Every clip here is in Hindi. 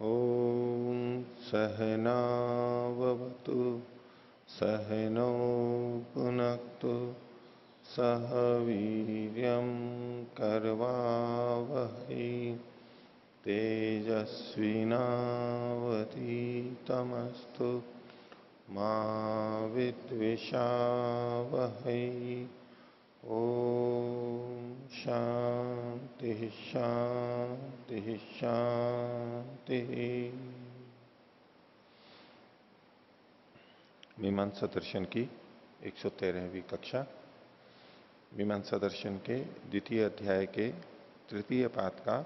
ॐ सहनाववतु सहनौ पुनक्तु सह वीर्यं करवावहै तेजस्विनावतीतमस्तु मा विद्विषावहै। ओम शांति शांति शांति। मीमांसा दर्शन की 113वीं कक्षा। मीमांसा दर्शन के द्वितीय अध्याय के तृतीय पाद का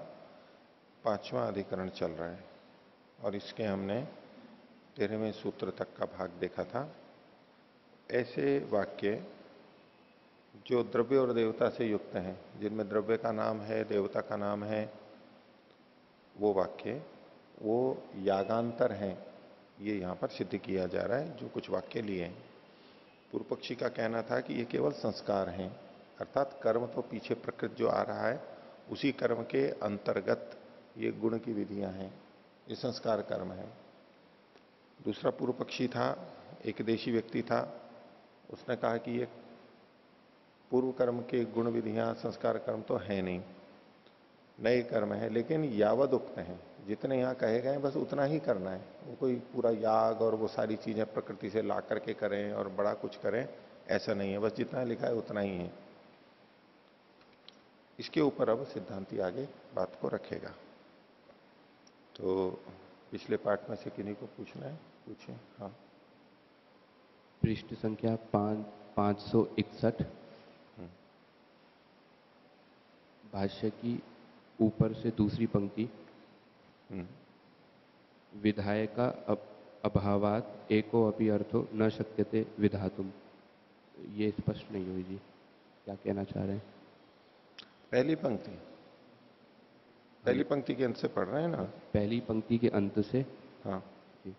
5वां अधिकरण चल रहा है और इसके हमने 13वें सूत्र तक का भाग देखा था। ऐसे वाक्य जो द्रव्य और देवता से युक्त हैं, जिनमें द्रव्य का नाम है, देवता का नाम है, वो वाक्य वो यागांतर हैं, ये यहां पर सिद्ध किया जा रहा है। जो कुछ वाक्य लिए हैं, पूर्व पक्षी का कहना था कि ये केवल संस्कार हैं, अर्थात कर्म तो पीछे प्रकृति जो आ रहा है उसी कर्म के अंतर्गत ये गुण की विधियां हैं, ये संस्कार कर्म है। दूसरा पूर्व पक्षी था, एक देशी व्यक्ति था, उसने कहा कि ये पूर्व कर्म के गुण विधियां संस्कार कर्म तो है नहीं, नए कर्म है, लेकिन यावद उक्त हैं, जितने यहां कहे गए बस उतना ही करना है। वो कोई पूरा याग और वो सारी चीजें प्रकृति से ला करके करें और बड़ा कुछ करें, ऐसा नहीं है। बस जितना लिखा है उतना ही है। इसके ऊपर अब सिद्धांती आगे बात को रखेगा। तो पिछले पाठ में से किन्हीं को पूछना है, पूछें। हाँ, पृष्ठ संख्या 561, भाष्य की ऊपर से दूसरी पंक्ति, विधायका अभावात एको अपि अर्थो न शक्यते विधातुम। ये स्पष्ट नहीं हुई जी, क्या कहना चाह रहे हैं? पहली पंक्ति के अंत से पढ़ रहे हैं ना? पहली पंक्ति के अंत से। हाँ जी।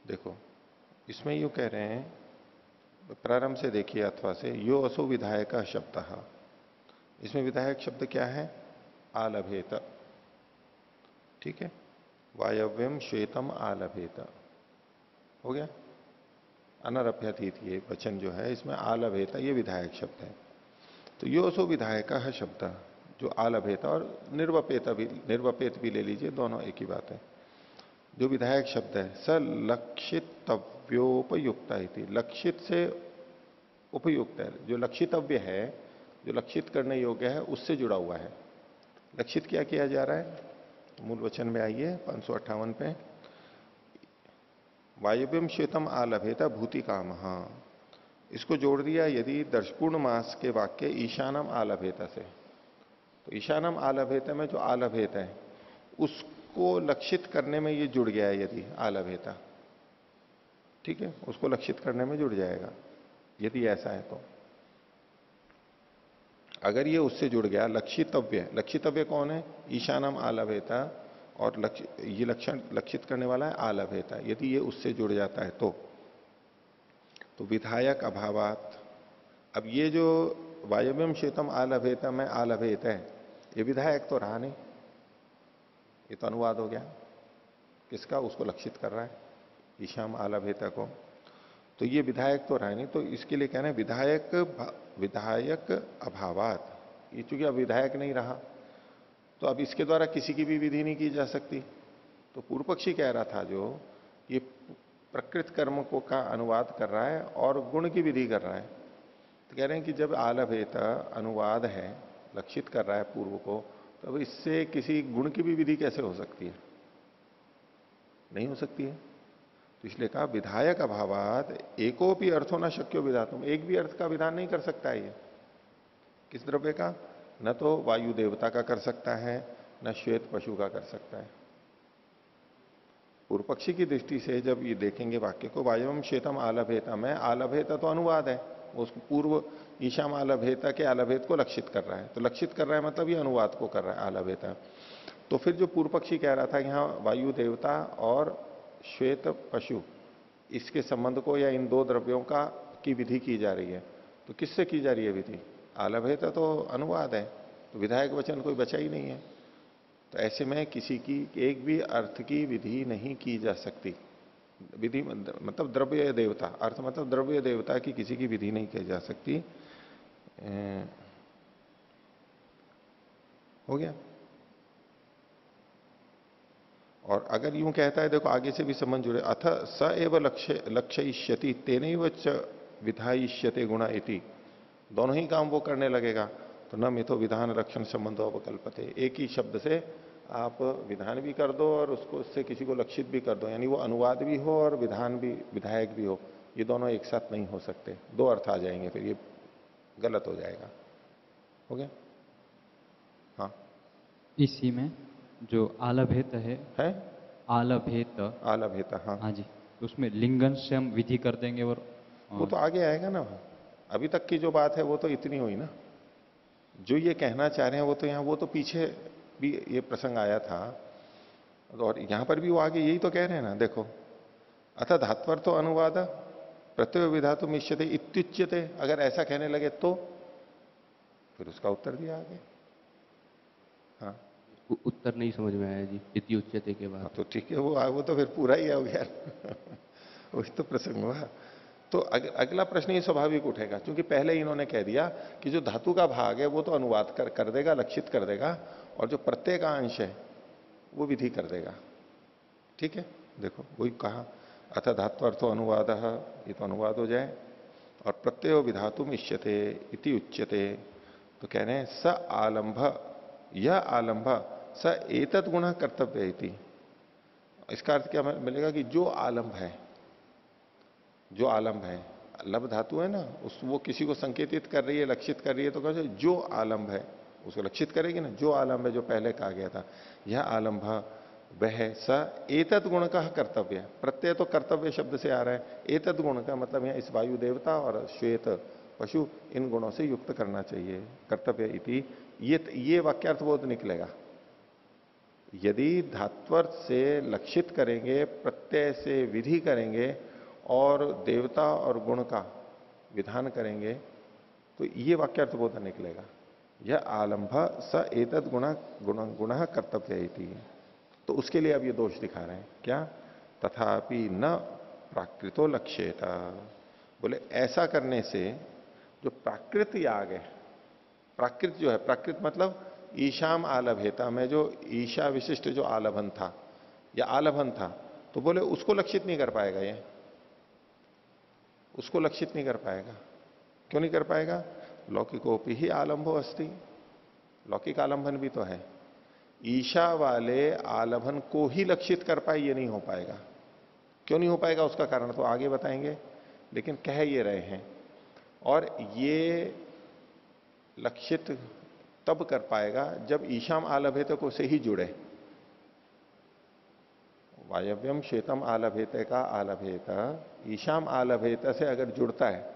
देखो, इसमें यूं कह रहे हैं, प्रारंभ से देखिए, अथवा से, यो असो विधायक शब्द। इसमें विधायक शब्द क्या है? आलभेत। ठीक है, वायव्यम श्वेतम आलभेत हो गया। अनरभ्यतीत ये वचन जो है, इसमें आलभेत ये विधायक शब्द है। तो यो असो विधायक शब्द, जो आलभेत और निर्वपेत भी ले लीजिए, दोनों एक ही बात है। जो विधायक शब्द है, स लक्षितव्योपयुक्त, लक्षित से उपयुक्त है। जो लक्षितव्य है, जो लक्षित करने योग्य है, उससे जुड़ा हुआ है। लक्षित क्या किया जा रहा है? मूल वचन में आइए 558 पे, वायव्यम श्वेतम आलभेता भूति काम। इसको जोड़ दिया यदि दर्शपूर्ण मास के वाक्य ईशानम आलभेता से, तो ईशानम आलभेता में जो आलभेत है उसको लक्षित करने में ये जुड़ गया है। यदि आलभेता, ठीक है, उसको लक्षित करने में जुड़ जाएगा यदि ऐसा है तो। अगर ये उससे जुड़ गया, लक्षितव्य कौन है? ईशानम आलभेता, और ये लक्षण लक्षित करने वाला है आलभेता। यदि ये उससे जुड़ जाता है तो विधायक अभावात। अब ये जो वायव्यम श्वेतम आलभेता में आलभेत है, ये विधायक तो रहा नहीं, ये तो अनुवाद हो गया। किसका? उसको लक्षित कर रहा है, ईशाम आलभेता को। तो ये विधायक तो रहा नहीं, तो इसके लिए कहना है विधायक अभावात। ये चूंकि अब विधायक नहीं रहा, तो अब इसके द्वारा किसी की भी विधि नहीं की जा सकती। तो पूर्व पक्षी कह रहा था जो ये प्रकृत कर्म को का अनुवाद कर रहा है और गुण की विधि कर रहा है, तो कह रहे हैं कि जब आलभेता अनुवाद है, लक्षित कर रहा है पूर्व को, तो अब इससे किसी गुण की भी विधि कैसे हो सकती है? नहीं हो सकती है। तो इसलिए कहा विधायक अभावात एको भी अर्थो न शक्यो विधातुम। एक भी अर्थ का विधान नहीं कर सकता है ये। किस द्रव्य का? न तो वायु देवता का कर सकता है, न श्वेत पशु का कर सकता है। पूर्व पक्षी की दृष्टि से जब ये देखेंगे वाक्य को, वायवम श्वेतम आलभेता में, आलभेता तो अनुवाद है, उसको पूर्व ईशाम आलभेता के आलभेत को लक्षित कर रहा है। तो लक्षित कर रहा है मतलब ये अनुवाद को कर रहा है आलभेता। तो फिर जो पूर्व पक्षी कह रहा था कि यहां वायु देवता और श्वेत पशु, इसके संबंध को या इन दो द्रव्यों का की विधि की जा रही है, तो किससे की जा रही है विधि? आलभेता तो अनुवाद है, तो विधायक वचन कोई बचा ही नहीं है। तो ऐसे में किसी की एक भी अर्थ की विधि नहीं की जा सकती। विधि मतलब द्रव्य देवता, अर्थ मतलब द्रव्य देवता की किसी की विधि नहीं की जा सकती। हो गया। और अगर यूं कहता है, देखो आगे से भी संबंध जुड़े, अथ स एव लक्ष्यिष्यति तेनैव च विधायिष्यते गुणा इति, दोनों ही काम वो करने लगेगा। तो न मिथो विधान रक्षण संबंधो अवकल्पते, एक ही शब्द से आप विधान भी कर दो और उसको उससे किसी को लक्षित भी कर दो, यानी वो अनुवाद भी हो और विधान भी, विधायक भी हो, ये दोनों एक साथ नहीं हो सकते, दो अर्थ आ जाएंगे, फिर ये गलत हो जाएगा। हो गया। हाँ, इसी में जो आलभेत है, आलभेत, आलभेता, हाँ हाँ जी, उसमें लिंगन से हम विधि कर देंगे और वो तो आगे आएगा ना। अभी तक की जो बात है वो तो इतनी हुई ना, जो ये कहना चाह रहे हैं वो तो यहाँ, वो तो पीछे भी ये प्रसंग आया था, और यहां पर भी वो आगे यही तो कह रहे हैं ना। देखो, अतः धात्वर तो अनुवाद प्रत्यय विधातु मिश्यते इत्युच्यते, अगर ऐसा कहने लगे तो फिर उसका उत्तर दिया आगे। हाँ, उत्तर नहीं समझ में आया जी, इति उच्यते के बाद। तो ठीक है, वो तो फिर पूरा ही हो गया वही तो प्रसंग हुआ। तो अगला प्रश्न ये स्वाभाविक उठेगा, क्योंकि पहले इन्होंने कह दिया कि जो धातु का भाग है वो तो अनुवाद कर देगा, लक्षित कर देगा, और जो प्रत्यय का अंश है वो विधि कर देगा। ठीक है, देखो वही कहा, अथ धात्वर्थो अनुवाद, ये तो अनुवाद हो जाए, और प्रत्यय विधातुम इष्यते इति उच्यते, तो कह रहे हैं स आलंभ, यह आलंभ स एतत् गुण कर्तव्य इति। इसका अर्थ क्या मिलेगा कि जो आलंभ है, जो आलंभ है, लब धातु है ना, उस वो किसी को संकेतित कर रही है, लक्षित कर रही है, तो कह जो आलंभ है उसको लक्षित करेगी ना। जो आलंभ है, जो पहले कहा गया था, यह आलंभ वह स एतत् गुण का कर्तव्य है। प्रत्यय तो कर्तव्य शब्द से आ रहा है, एतत् गुण का मतलब यहां इस वायु देवता और श्वेत पशु, इन गुणों से युक्त करना चाहिए, कर्तव्य इति। ये वाक्यार्थ बोध निकलेगा। यदि धात्वर्थ से लक्षित करेंगे, प्रत्यय से विधि करेंगे और देवता और गुण का विधान करेंगे, तो ये वाक्यार्थ बोध निकलेगा। यह आलंभ स एतद गुण कर्तव्य इति। तो उसके लिए अब ये दोष दिखा रहे हैं क्या, तथापि न प्राकृतो लक्ष्येता, बोले ऐसा करने से जो प्राकृत याग है, प्राकृत जो है, प्राकृत मतलब ईशाम आलभेता में जो ईशा विशिष्ट जो आलभन था या आलभन था, तो बोले उसको लक्षित नहीं कर पाएगा, ये उसको लक्षित नहीं कर पाएगा। क्यों नहीं कर पाएगा? लौकिकोपि ही आलंभो अस्ति, लौकिक आलंबन भी तो है, ईशा वाले आलभन को ही लक्षित कर पाए, ये नहीं हो पाएगा। क्यों नहीं हो पाएगा उसका कारण तो आगे बताएंगे, लेकिन कह ये रहे हैं। और ये लक्षित तब कर पाएगा जब ईशाम आलभेत को से ही जुड़े। वायव्यम श्वेतम आलभेत का आलभेत ईशाम आलभेत से अगर जुड़ता है,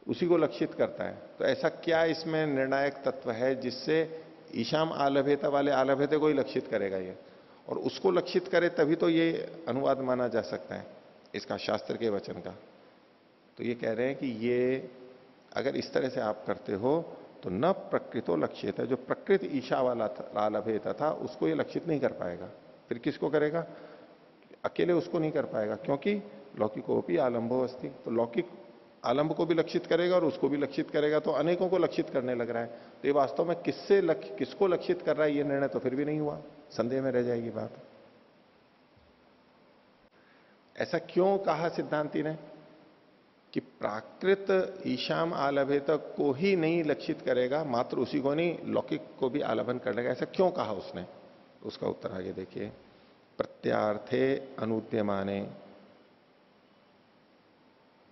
उसी को लक्षित करता है, तो ऐसा क्या इसमें निर्णायक तत्व है जिससे ईशाम आलभेत वाले आलभेत को ही लक्षित करेगा ये, और उसको लक्षित करे तभी तो ये अनुवाद माना जा सकता है इसका, शास्त्र के वचन का। तो ये कह रहे हैं कि ये अगर इस तरह से आप करते हो तो न प्रकृतो लक्षित है, जो प्रकृत ईशा वाला आलभेत था उसको ये लक्षित नहीं कर पाएगा। फिर किसको करेगा? अकेले उसको नहीं कर पाएगा, क्योंकि लौकिकोपि आलंभो अस्ति, तो लौकिक आलंब को भी लक्षित करेगा और उसको भी लक्षित करेगा, तो अनेकों को लक्षित करने लग रहा है। तो ये वास्तव में किसको लक्षित कर रहा है ये निर्णय तो फिर भी नहीं हुआ, संदेह में रह जाएगी बात। ऐसा क्यों कहा सिद्धांति ने कि प्राकृत ईशाम आलभेत को ही नहीं लक्षित करेगा, मात्र उसी को नहीं, लौकिक को भी आलभन कर लेगा, ऐसा क्यों कहा उसने? उसका उत्तर आगे देखिए। प्रत्यार्थे अनुद्यमाने,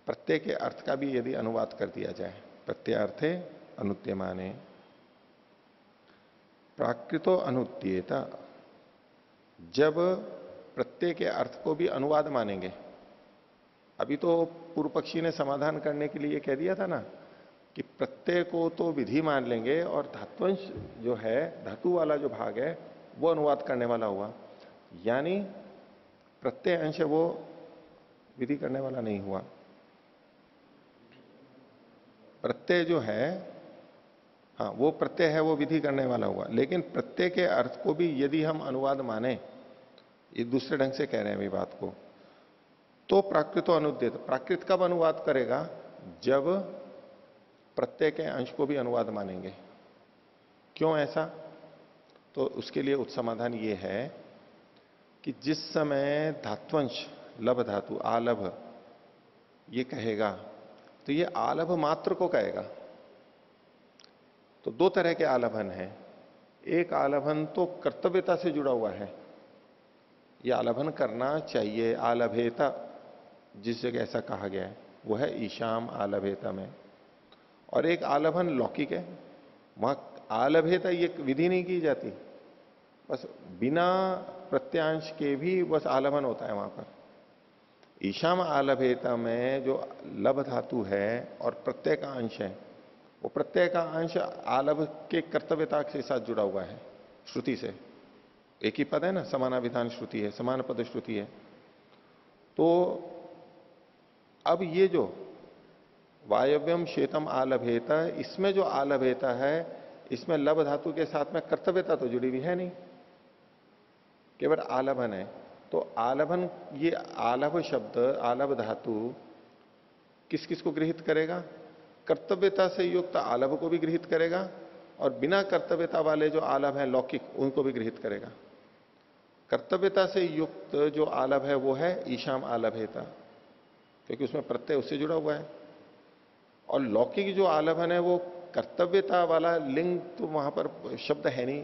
प्रत्यय के अर्थ का भी यदि अनुवाद कर दिया जाए, प्रत्यार्थे अनुद्यमाने प्राकृतो अनुद्येता, जब प्रत्यय के अर्थ को भी अनुवाद मानेंगे। अभी तो पूर्व पक्षी ने समाधान करने के लिए कह दिया था ना कि प्रत्यय को तो विधि मान लेंगे और धात्वंश जो है, धातु वाला जो भाग है वो अनुवाद करने वाला हुआ, यानी प्रत्यय अंश वो विधि करने वाला नहीं हुआ। प्रत्यय जो है हाँ, वो प्रत्यय है, वो विधि करने वाला हुआ, लेकिन प्रत्यय के अर्थ को भी यदि हम अनुवाद माने, ये दूसरे ढंग से कह रहे हैं अभी बात को, तो प्राकृतो अनुद्यत, प्राकृत कब अनुवाद करेगा? जब प्रत्यय के अंश को भी अनुवाद मानेंगे। क्यों ऐसा? तो उसके लिए उत्समाधान ये है कि जिस समय धात्वंश लभ धातु आलभ ये कहेगा, तो ये आलभ मात्र को कहेगा। तो दो तरह के आलभन हैं। एक आलभन तो कर्तव्यता से जुड़ा हुआ है, ये आलभन करना चाहिए, आलभेता जिस जगह ऐसा कहा गया है वो है ईशाम आलभेता में। और एक आलभन लौकिक है, वहां आलभेता ये विधि नहीं की जाती, बस बिना प्रत्यांश के भी बस आलभन होता है वहां पर। ईशाम आलभेता में जो लभ धातु है और प्रत्यय का अंश है, वो प्रत्यय का अंश आलभ के कर्तव्यता के साथ जुड़ा हुआ है श्रुति से। एक ही पद है ना, समानाभिधान श्रुति है, समान पद श्रुति है। तो अब ये जो वायव्यम शेतम आलभेता, इसमें जो आलभेता है, इसमें लभ धातु के साथ में कर्तव्यता तो जुड़ी हुई है नहीं, केवल आलभन है। तो आलभन, ये आलभ शब्द, आलभ धातु किस किस को गृहित करेगा? कर्तव्यता से युक्त आलभ को भी गृहित करेगा, और बिना कर्तव्यता वाले जो आलभ है लौकिक, उनको भी गृहित करेगा। कर्तव्यता से युक्त जो आलभ है वो है ईशाम आलभेता, क्योंकि उसमें प्रत्यय उससे जुड़ा हुआ है। और लौकिक जो आलभन है वो कर्तव्यता वाला लिंग तो वहां पर शब्द है नहीं,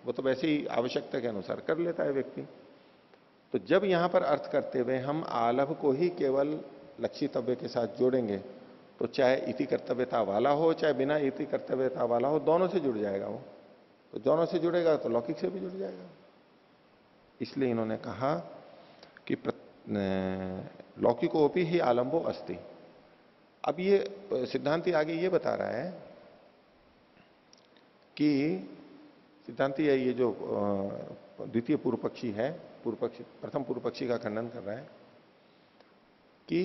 वो तो वैसे ही आवश्यकता के अनुसार कर लेता है व्यक्ति। तो जब यहां पर अर्थ करते हुए हम आलभ को ही केवल लक्षितव्य के साथ जोड़ेंगे, तो चाहे इति कर्तव्यता वाला हो चाहे बिना इति कर्तव्यता वाला हो, दोनों से जुड़ जाएगा वो। तो दोनों से जुड़ेगा तो लौकिक से भी जुड़ जाएगा। इसलिए इन्होंने कहा कि लौकिकोपि ही आलंबो अस्ति। अब ये सिद्धांति आगे ये बता रहा है कि सिद्धांति है, ये जो द्वितीय पूर्व पक्षी है, पूर्व पक्षी प्रथम पूर्व पक्षी का खंडन कर रहा है कि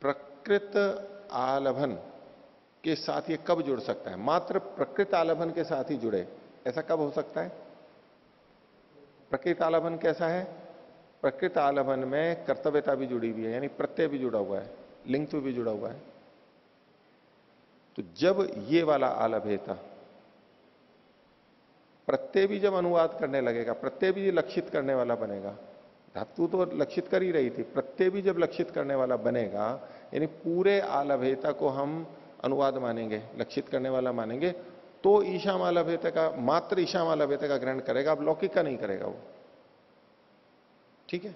प्रकृत आलभन के साथ ये कब जुड़ सकता है? मात्र प्रकृत आलभन के साथ ही जुड़े, ऐसा कब हो सकता है? प्रकृत आलभन कैसा है? प्रकृत आलभन में कर्तव्यता भी जुड़ी हुई है, यानी प्रत्यय भी जुड़ा हुआ है, लिंग भी जुड़ा हुआ है। तो जब ये वाला आलभेता प्रत्यय भी जब अनुवाद करने लगेगा, प्रत्यय भी लक्षित करने वाला बनेगा, धातु तो लक्षित कर ही रही थी, प्रत्यय भी जब लक्षित करने वाला बनेगा, यानी पूरे आलभेता को हम अनुवाद मानेंगे, लक्षित करने वाला मानेंगे, तो ईशाम आलभेता का, मात्र ईशाम आलभेता का ग्रहण करेगा, अब लौकिक का नहीं करेगा वो। ठीक है,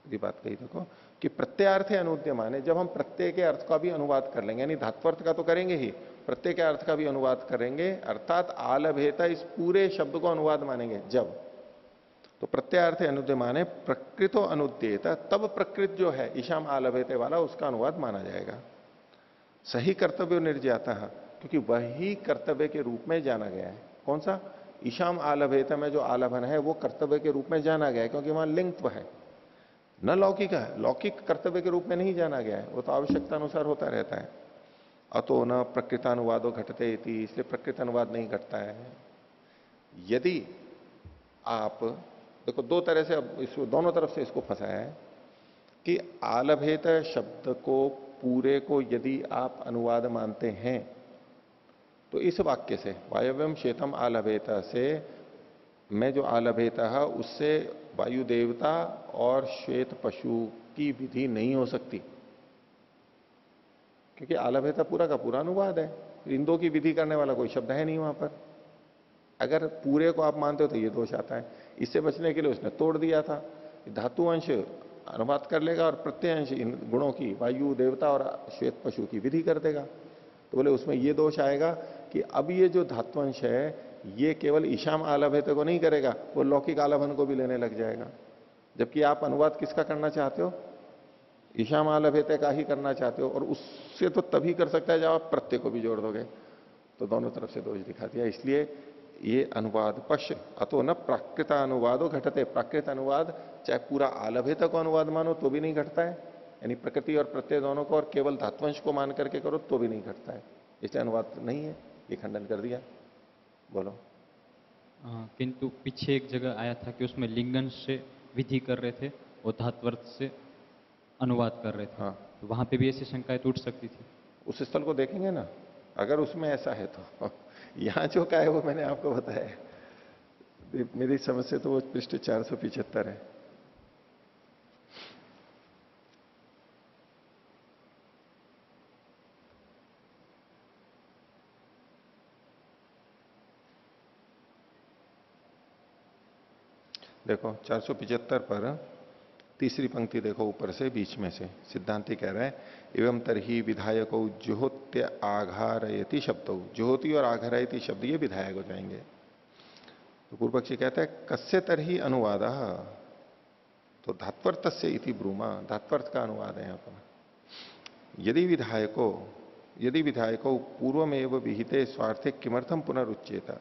ये बात कही देखो कि प्रत्ययार्थ अनुद्यमान है। जब हम प्रत्यय के अर्थ का भी अनुवाद कर लेंगे, यानी धात्वर्थ का तो करेंगे ही, प्रत्यय के अर्थ का भी अनुवाद करेंगे, अर्थात आलभेता इस पूरे शब्द को अनुवाद मानेंगे जब, तो प्रत्ययार्थ अनुद्यमान है प्रकृतो अनुद्येता, तब प्रकृत जो है ईशाम आलभेते वाला, उसका अनुवाद माना जाएगा। सही कर्तव्य निर्जाता, क्योंकि वही कर्तव्य के रूप में जाना गया है। कौन सा? ईशाम आलभेता में जो आलभन है वो कर्तव्य के रूप में जाना गया है, क्योंकि वहां लिंगत्व है, न लौकिक है। लौकिक कर्तव्य के रूप में नहीं जाना गया है, वो तो आवश्यकता अनुसार होता रहता है। अतो न प्रकृतानुवादो घटते इति, इसलिए प्रकृत अनुवाद नहीं घटता है। यदि आप देखो, दो तरह से अब इसको, दोनों तरफ से इसको फंसाया है कि आलभेत शब्द को पूरे को यदि आप अनुवाद मानते हैं, तो इस वाक्य से वायव्यम शेतम आलभेता से मैं जो आलभेता है उससे वायु देवता और श्वेत पशु की विधि नहीं हो सकती, क्योंकि आलभेता पूरा का पूरा अनुवाद है, इन दो की विधि करने वाला कोई शब्द है नहीं वहां पर। अगर पूरे को आप मानते हो तो ये दोष आता है। इससे बचने के लिए उसने तोड़ दिया था, धातु अंश अनुवाद कर लेगा और प्रत्यय अंश इन गुणों की, वायु देवता और श्वेत पशु की विधि कर देगा। तो बोले उसमें ये दोष आएगा कि अब ये जो धात्वंश है ये केवल ईशाम आलभेत को नहीं करेगा, वो लौकिक आलभन को भी लेने लग जाएगा। जबकि आप अनुवाद किसका करना चाहते हो? ईशाम आलभेत का ही करना चाहते हो, और उससे तो तभी कर सकता है जब आप प्रत्यय को भी जोड़ दोगे। तो दोनों तरफ से दोष दिखा दिया। इसलिए ये अनुवाद पश्य अतो न प्राकृत अनुवादो घटते, प्राकृत अनुवाद चाहे पूरा आलभेत को अनुवाद मानो तो भी नहीं घटता है, यानी प्रकृति और प्रत्यय दोनों को, और केवल धात्वंश को मान करके करो तो भी नहीं घटता है, इसलिए अनुवाद नहीं है। ये खंडन कर दिया। बोलो। किंतु पीछे एक जगह आया था कि उसमें लिंगन से विधि कर रहे थे और धात्वर्थ से अनुवाद कर रहे थे। हाँ, तो वहां पे भी ऐसी शंकाएं टूट सकती थी। उस स्थल को देखेंगे ना, अगर उसमें ऐसा है तो। यहां जो का है वो मैंने आपको बताया। मेरी समझ से तो वो पृष्ठ 475 है। देखो 475 पर तीसरी पंक्ति देखो, ऊपर से बीच में से सिद्धांति कह रहा है एवं तरही विधायको जुहोत्य आघारयति शब्द। जुहोती और आघारयति शब्द ये विधायक हो जाएंगे। तो पूर्व पक्षी कहता है कस्य तरही अनुवाद, तो धात्वर्थ से इति ब्रूमा, धात्वर्थ का अनुवाद है यहां पर। यदि विधायको पूर्वमेव विहिते स्वार्थे किमर्थम पुनरुच्चेता,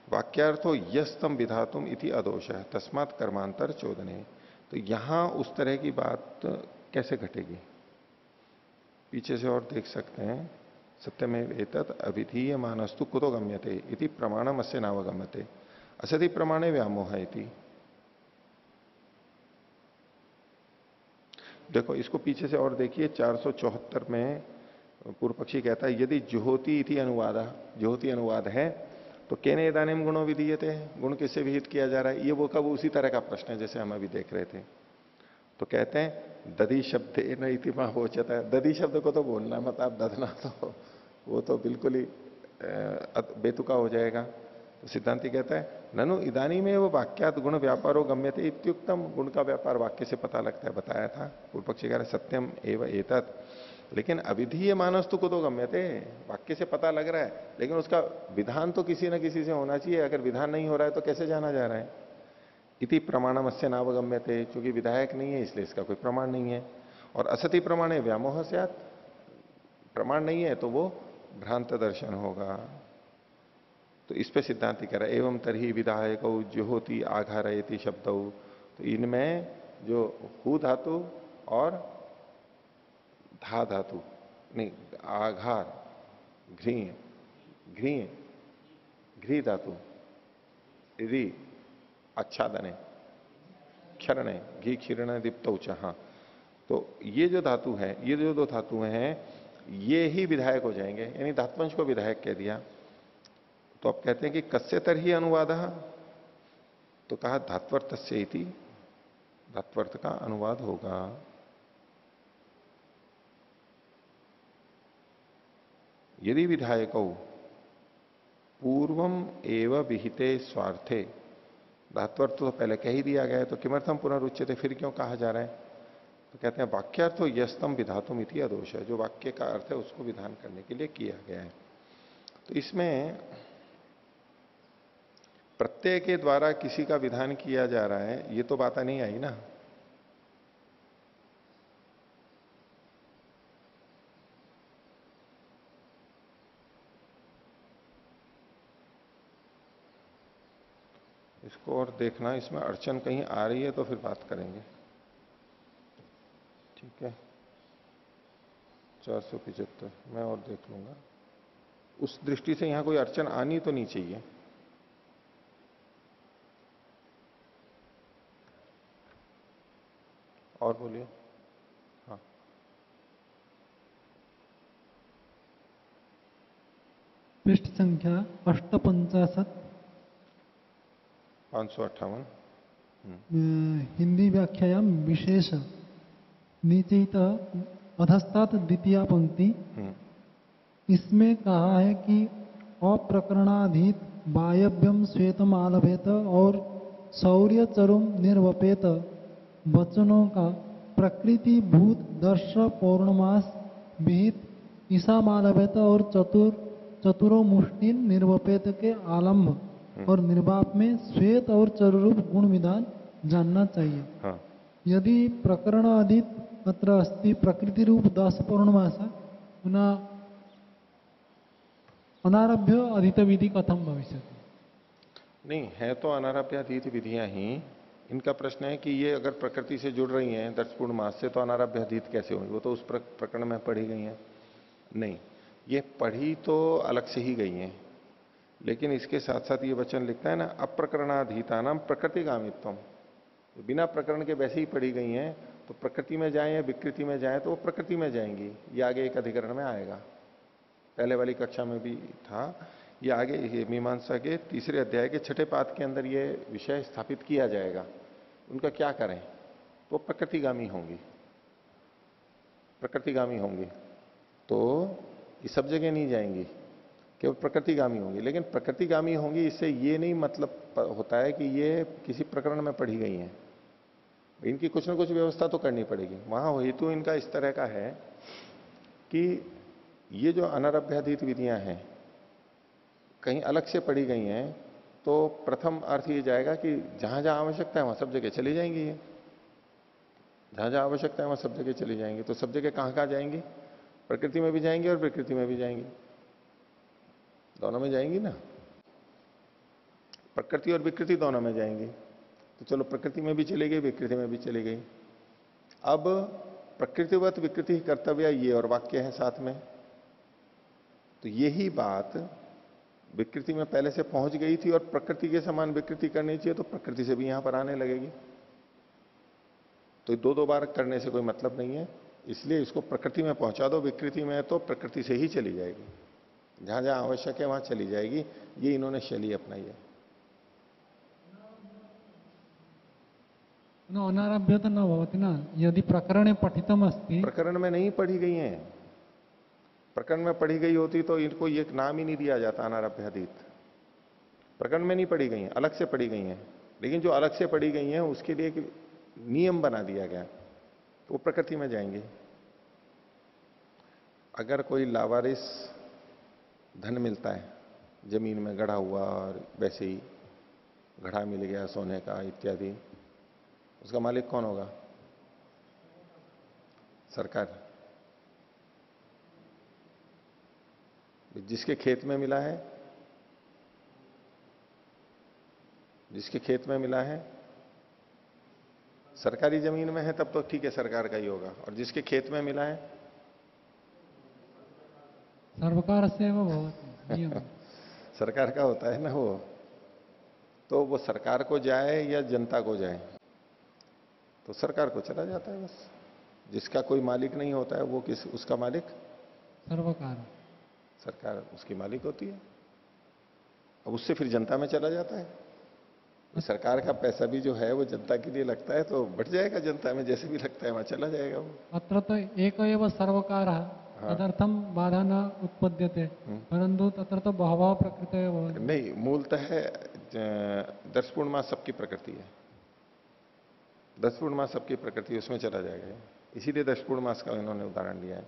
वाक्यार्थो यस्तम विधातुम इति अदोष है तस्मात् कर्मांतर चोदने। तो यहां उस तरह की बात कैसे घटेगी? पीछे से और देख सकते हैं, सत्यमेव एतत् अविधीय मानस्तु कुतो गम्यते इति प्रमाणम अस्य नावगम्यते असति प्रमाणे व्यामोह इति। देखो इसको पीछे से और देखिए, 474 में पूर्व पक्षी कहता है यदि जुहोती इति अनुवाद, जुहोती अनुवाद है तो केने इदानीम गुणों विधीयते, गुण किससे विहित किया जा रहा है? ये वो कब उसी तरह का प्रश्न है जैसे हम अभी देख रहे थे। तो कहते हैं दधी शब्द न इतिमा हो जाता है। दधी शब्द को तो बोलना मत आप, दधना तो वो तो बिल्कुल ही बेतुका हो जाएगा। तो सिद्धांति कहता है ननु इदानी में वो वाक्यात गुण व्यापारो गम्यते इत्युक्तम, गुण का व्यापार वाक्य से पता लगता है, बताया था। पूर्व पक्षी कह रहे सत्यम एवं एतत्, लेकिन अविधीय मानस्तु को तो गम्यते, वाक्य से पता लग रहा है, लेकिन उसका विधान तो किसी न किसी से होना चाहिए। अगर विधान नहीं हो रहा है तो कैसे जाना जा रहा है? इति प्रमाणम अस्य नावगम्यते, क्योंकि विधायक नहीं है इसलिए इसका कोई प्रमाण नहीं है। और असति प्रमाणे व्यामोह स्यात्, प्रमाण नहीं है तो वो भ्रांत दर्शन होगा। तो इस पे सिद्धांति कह रहा है एवं तरही विधायक जुहोति आघारयति शब्द। तो इनमें जो हु धातु और धा धातु नहीं, आघार घ्री घ्री घ्री धातु री आच्छादन है, क्षरण है, घी क्षीर्ण दीप्त उच्च। हाँ, तो ये जो धातु है, ये जो दो धातुएं हैं ये ही विधायक हो जाएंगे, यानी धात्वंश को विधायक कह दिया। तो आप कहते हैं कि कस्य तरही अनुवाद, तो कहा धात्वर्थ से इति, धात्वर्थ का अनुवाद होगा। यदि विधायको पूर्वम एव विहिते स्वार्थे, धात्वर्थ तो पहले कह ही दिया गया है, तो किमर्थम पुनरुच्यते, फिर क्यों कहा जा रहा है? तो कहते हैं वाक्यार्थो यस्तम विधातुम इति अदोष है, जो वाक्य का अर्थ है उसको विधान करने के लिए किया गया है। तो इसमें प्रत्यय के द्वारा किसी का विधान किया जा रहा है, ये तो बात नहीं आई ना। इसको और देखना, इसमें अड़चन कहीं आ रही है तो फिर बात करेंगे। ठीक है, 475 मैं और देख लूंगा। उस दृष्टि से यहां कोई अड़चन आनी तो नहीं चाहिए। और बोलिए। हाँ, पृष्ठ संख्या 858, 558। हिंदी व्याख्यायाम विशेष नीचित अधस्तात् द्वितीय पंक्ति। इसमें कहा है कि अप्रकरणाधीत वायव्यम श्वेतम आलभेत और शौर्य चरुम निर्वपेत वचनों का प्रकृति भूत दर्श पौर्णमास विहित ईसा मालभेत और चतुरो मुष्टि निर्वपेत के आलम्ब और निर्वाप में श्वेत और चरुरूप गुण विधान जानना चाहिए। हाँ। यदि प्रकरण अधीत अत्र अस्ति प्रकृति रूप 10 पौर्णमास पुनः अनारभ्य अधीत विधि कथम भविष्य? नहीं है तो अनारभ्य अधीत विधियां ही। इनका प्रश्न है कि ये अगर प्रकृति से जुड़ रही हैं 10 पूर्ण मास से, तो अनारभ्य अधीत कैसे होंगी? वो तो उस प्रकरण में पढ़ी गई हैं। नहीं, ये पढ़ी तो अलग से ही गई हैं, लेकिन इसके साथ साथ ये वचन लिखता है ना, अप्रकरणाधीता नाम प्रकृतिगामित्वम। बिना प्रकरण के वैसे ही पढ़ी गई हैं, तो प्रकृति में जाए या विकृति में जाए तो वो प्रकृति में जाएंगी। ये आगे एक अधिकरण में आएगा, पहले वाली कक्षा में भी था। ये आगे ये मीमांसा के तीसरे अध्याय के छठे पाद के अंदर ये विषय स्थापित किया जाएगा। उनका क्या करें, तो प्रकृतिगामी होंगी, प्रकृतिगामी होंगी, तो ये सब जगह नहीं जाएंगी, केवल प्रकृतिगामी होंगी। लेकिन प्रकृतिगामी होंगी इससे ये नहीं मतलब होता है कि ये किसी प्रकरण में पढ़ी गई हैं। इनकी कुछ ना कुछ व्यवस्था तो करनी पड़ेगी। वहां हेतु इनका इस तरह का है कि ये जो अनरभ्याधीत विधियां हैं कहीं अलग से पढ़ी गई हैं, तो प्रथम अर्थ ये जाएगा कि जहां जहां आवश्यकता है वहां सब जगह चली जाएंगी। ये जहां जहां आवश्यकता है वहां सब जगह चली जाएंगी। तो सब जगह कहां जाएंगी, प्रकृति में भी जाएंगी और विकृति में भी जाएंगी, दोनों में जाएंगी ना। प्रकृति और विकृति दोनों में जाएंगी। तो चलो प्रकृति में भी चली गई, विकृति में भी चली गई। अब प्रकृतिवत विकृति कर्तव्य ये और वाक्य है साथ में, तो यही बात विकृति में पहले से पहुंच गई थी और प्रकृति के समान विकृति करनी चाहिए, तो प्रकृति से भी यहां पर आने लगेगी। तो दो बार करने से कोई मतलब नहीं है, इसलिए इसको प्रकृति में पहुंचा दो। विकृति में तो प्रकृति से ही चली जाएगी, जहां जहां आवश्यक है वहां चली जाएगी। ये इन्होंने शैली अपनाई है। अनारभ्यता न भवति ना, यदि प्रकरणे पठितम अस्ति। प्रकरण में नहीं पढ़ी गई हैं, प्रकरण में पढ़ी गई होती तो इनको एक नाम ही नहीं दिया जाता अनारभ्याधीत। प्रकरण में नहीं पढ़ी गई हैं, अलग से पढ़ी गई हैं। लेकिन जो अलग से पढ़ी गई हैं उसके लिए एक नियम बना दिया गया, तो वो प्रकृति में जाएंगे। अगर कोई लावारिस धन मिलता है जमीन में गढ़ा हुआ, और वैसे ही घड़ा मिल गया सोने का इत्यादि, उसका मालिक कौन होगा, सरकार। जिसके खेत में मिला है, जिसके खेत में मिला है सरकारी जमीन में है, तब तो ठीक है सरकार का ही होगा। और जिसके खेत में मिला है सर्वकार से वो भवति सरकार का होता है ना वो, तो वो सरकार को जाए या जनता को जाए, तो सरकार को चला जाता है बस। जिसका कोई मालिक नहीं होता है वो किस, उसका मालिक सर्वकार, सरकार उसकी मालिक होती है। अब उससे फिर जनता में चला जाता है। सरकार का पैसा भी जो है वो जनता के लिए लगता है, तो बढ़ जाएगा जनता में, जैसे भी लगता है वहां चला जाएगा वो। अत्र तो एक एव सर्वकारः तदर्थम बाधा न उत्पद्यते, परंतु तत्र तो बहवः प्रकृतयः भवन्ति। नहीं, मूलतः दर्श पूर्णमास सबकी प्रकृति है, 10 पूर्णमास सबकी प्रकृति, उसमें चला जाएगा। इसीलिए 10 पूर्णमास का इन्होंने उदाहरण लिया है।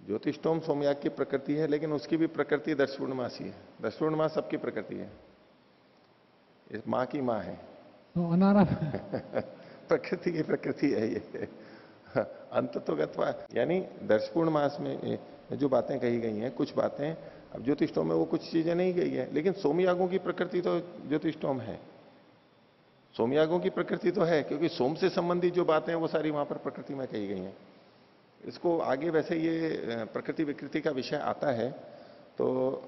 ज्योतिषोम सोमयाग की प्रकृति है, लेकिन उसकी भी प्रकृति 10 पूर्णमास ही है। 10 पूर्णमास सबकी प्रकृति है, इस माँ की माँ है तो अनारभ प्रकृति की प्रकृति है ये अंत तो गत्वा। यानी 10 पूर्णमास में जो बातें कही गई हैं, कुछ बातें अब ज्योतिषोम में वो कुछ चीजें नहीं गई है, लेकिन सोमयागों की प्रकृति तो ज्योतिषोम है। सोमयागों की प्रकृति तो है, क्योंकि सोम से संबंधित जो बातें हैं वो सारी वहां पर प्रकृति में कही गई हैं। इसको आगे वैसे ये प्रकृति विकृति का विषय आता है, तो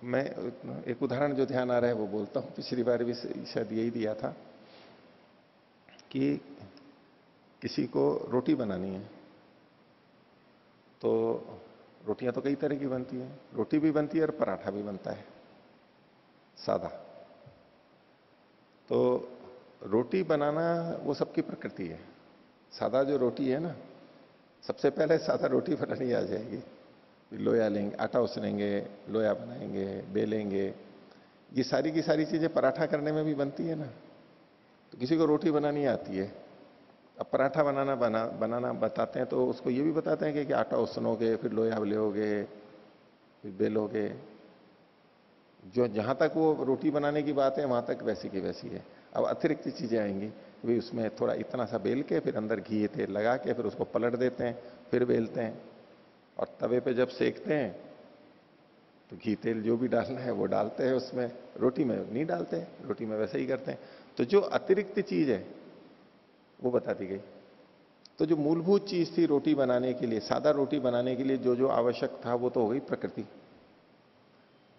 मैं एक उदाहरण जो ध्यान आ रहा है वो बोलता हूं। पिछली बार भी शायद यही दिया था कि किसी को रोटी बनानी है, तो रोटियां तो कई तरह की बनती हैं, रोटी भी बनती है और पराठा भी बनता है सादा। तो रोटी बनाना वो सबकी प्रकृति है। सादा जो रोटी है ना, सबसे पहले सादा रोटी बनानी आ जाएगी। लोया लेंगे, आटा उसनेंगे, लोया बनाएंगे, बेलेंगे, ये सारी की सारी चीजें पराठा करने में भी बनती है ना। तो किसी को रोटी बनानी आती है, अब पराठा बनाना बताते हैं तो उसको ये भी बताते हैं कि आटा उसनोगे, फिर लोया लेोगे, फिर बेलोगे। जो जहां तक वो रोटी बनाने की बात है वहां तक वैसी की वैसी है। अब अतिरिक्त चीजें आएंगी, भाई उसमें थोड़ा इतना सा बेल के फिर अंदर घी तेल लगा के फिर उसको पलट देते हैं, फिर बेलते हैं, और तवे पे जब सेकते हैं तो घी तेल जो भी डालना है वो डालते हैं उसमें। रोटी में नहीं डालते, रोटी में वैसे ही करते हैं। तो जो अतिरिक्त चीज है वो बता दी गई। तो जो मूलभूत चीज थी रोटी बनाने के लिए, सादा रोटी बनाने के लिए जो जो आवश्यक था वो तो हो गई प्रकृति।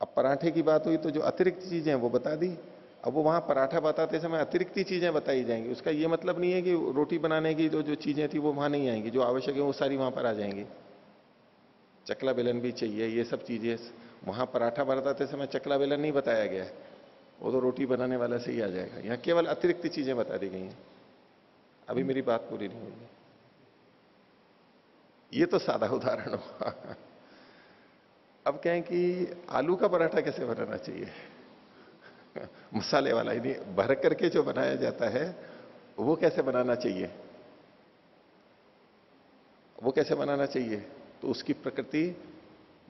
अब पराठे की बात हुई तो जो अतिरिक्त चीजें हैं वो बता दी। अब वो वहां पराठा बताते समय अतिरिक्त ही चीजें बताई जाएंगी, उसका ये मतलब नहीं है कि रोटी बनाने की जो जो चीजें थी वो वहां नहीं आएंगी, जो आवश्यक है वो सारी वहां पर आ जाएंगी। चकला बेलन भी चाहिए, ये सब चीजें वहां पराठा बताते समय चकला बेलन नहीं बताया गया है, वो तो रोटी बनाने वाला से ही आ जाएगा। यहां केवल अतिरिक्त चीजें बता दी गई हैं। अभी मेरी बात पूरी नहीं हुई। ये तो सादा उदाहरण हुआ। अब कहें कि आलू का पराठा कैसे बनाना चाहिए? मसाले वाला, यानी भर करके जो बनाया जाता है वो कैसे बनाना चाहिए? वो कैसे बनाना चाहिए? तो उसकी प्रकृति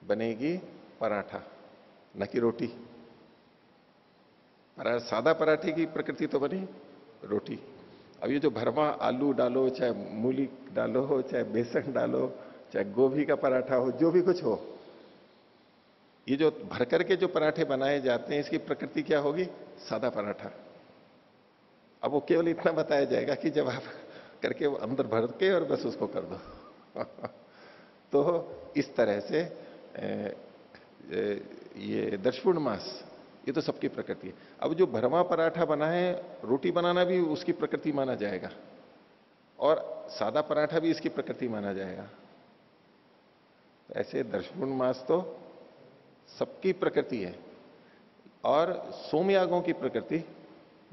बनेगी पराठा, न कि रोटी। सादा पराठे की प्रकृति तो बनी रोटी। अब ये जो भरवा आलू डालो, चाहे मूली डालो, चाहे बेसन डालो, चाहे गोभी का पराठा हो, जो भी कुछ हो, ये जो भर करके जो पराठे बनाए जाते हैं इसकी प्रकृति क्या होगी? सादा पराठा। अब वो केवल इतना बताया जाएगा कि जब आप करके वो अंदर भर के और बस उसको कर दो। तो इस तरह से ये दर्शपूर्ण मास, ये तो सबकी प्रकृति है। अब जो भरवा पराठा बना है, रोटी बनाना भी उसकी प्रकृति माना जाएगा और सादा पराठा भी इसकी प्रकृति माना जाएगा। तो ऐसे दर्शपूर्ण मास तो सबकी प्रकृति है और सोमयागों की प्रकृति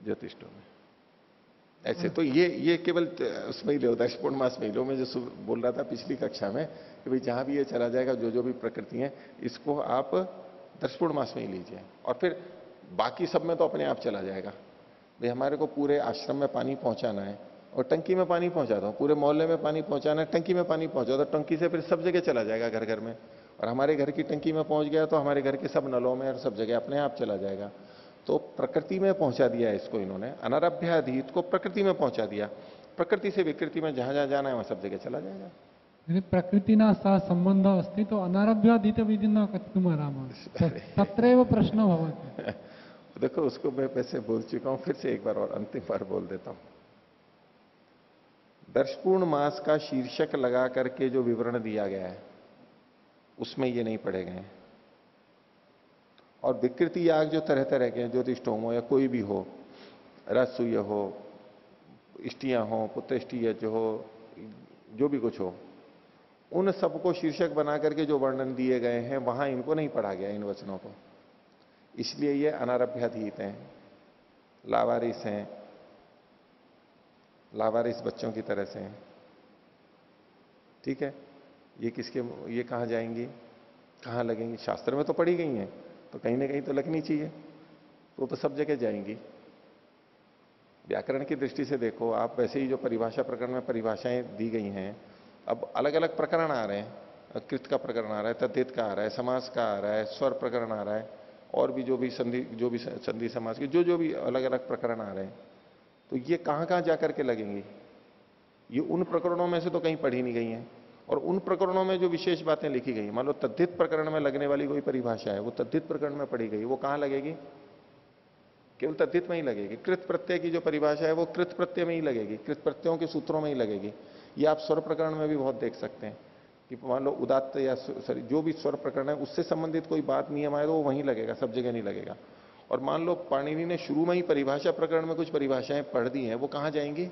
ज्योतिषों में। ऐसे तो ये केवल उसमें ही लो, दर्शपूर्ण मास में ही लो। मैं जो बोल रहा था पिछली कक्षा में कि भाई जहां भी ये चला जाएगा, जो जो भी प्रकृति है, इसको आप दर्शपूर्ण मास में ही लीजिए और फिर बाकी सब में तो अपने आप चला जाएगा। भाई हमारे को पूरे आश्रम में पानी पहुंचाना है और टंकी में पानी पहुंचा दो, पूरे मोहल्ले में पानी पहुंचाना है, टंकी में पानी पहुंचा दो, टंकी से फिर सब जगह चला जाएगा, घर घर में। और हमारे घर की टंकी में पहुंच गया तो हमारे घर के सब नलों में और सब जगह अपने आप चला जाएगा। तो प्रकृति में पहुंचा दिया इसको इन्होंने, अनारभ्याधीत को प्रकृति में पहुंचा दिया। प्रकृति से विकृति में जहां जहां जाना है वहां सब जगह चला जाएगा। यदि प्रकृतिना सह संबंध अस्ति तो अनारभ्याधीत विधि न कथितुमर्हति, तत्रैव प्रश्न भवति। देखो उसको मैं वैसे बोल चुका हूं, फिर से एक बार और अंतिम बार बोल देता हूं। दर्शपूर्ण मास का शीर्षक लगा करके जो विवरण दिया गया है उसमें ये नहीं पढ़े गए। और विकृति याग जो तरह तरह के हैं, ज्योतिषोम हो या कोई भी हो, राजसूय हो, इष्टियां हो, पुत्रेष्टिय जो हो, जो भी कुछ हो, उन सबको शीर्षक बना करके जो वर्णन दिए गए हैं वहां इनको नहीं पढ़ा गया, इन वचनों को। इसलिए ये अनारभ्याधीत हैं, लावारिस हैं, लावारिस बच्चों की तरह से हैं। ठीक है, ये किसके, ये कहां जाएंगी, कहां लगेंगी? शास्त्र में तो पढ़ी गई हैं तो कहीं ना कहीं तो लगनी चाहिए, तो सब जगह जाएंगी। व्याकरण की दृष्टि से देखो आप, वैसे ही जो परिभाषा प्रकरण में परिभाषाएं दी गई हैं, अब अलग अलग प्रकरण आ रहे हैं। कृत का प्रकरण आ रहा है, तद्धित का आ रहा है, समास का आ रहा है, स्वर प्रकरण आ रहा है, और भी जो भी संधि समास के जो जो भी अलग अलग प्रकरण आ रहे हैं, तो ये कहां कहां जाकर के लगेंगी? ये उन प्रकरणों में से तो कहीं पढ़ी नहीं गई हैं। और उन प्रकरणों में जो विशेष बातें लिखी गई, मान लो तद्धित प्रकरण में लगने वाली कोई परिभाषा है, वो तद्धित प्रकरण में पढ़ी गई, वो कहां लगेगी? केवल तद्धित में ही लगेगी। कृत प्रत्यय की जो परिभाषा है वो कृत प्रत्यय में ही लगेगी, कृत प्रत्ययों के सूत्रों में ही लगेगी। ये आप स्वर प्रकरण में भी बहुत देख सकते हैं कि मान लो उदात्त या जो भी स्वर प्रकरण है उससे संबंधित कोई बात नियम आए तो वो वहीं लगेगा, सब जगह नहीं लगेगा। और मान लो पाणिनि ने शुरू में ही परिभाषा प्रकरण में कुछ परिभाषाएं पढ़ दी हैं, वो कहां जाएंगी?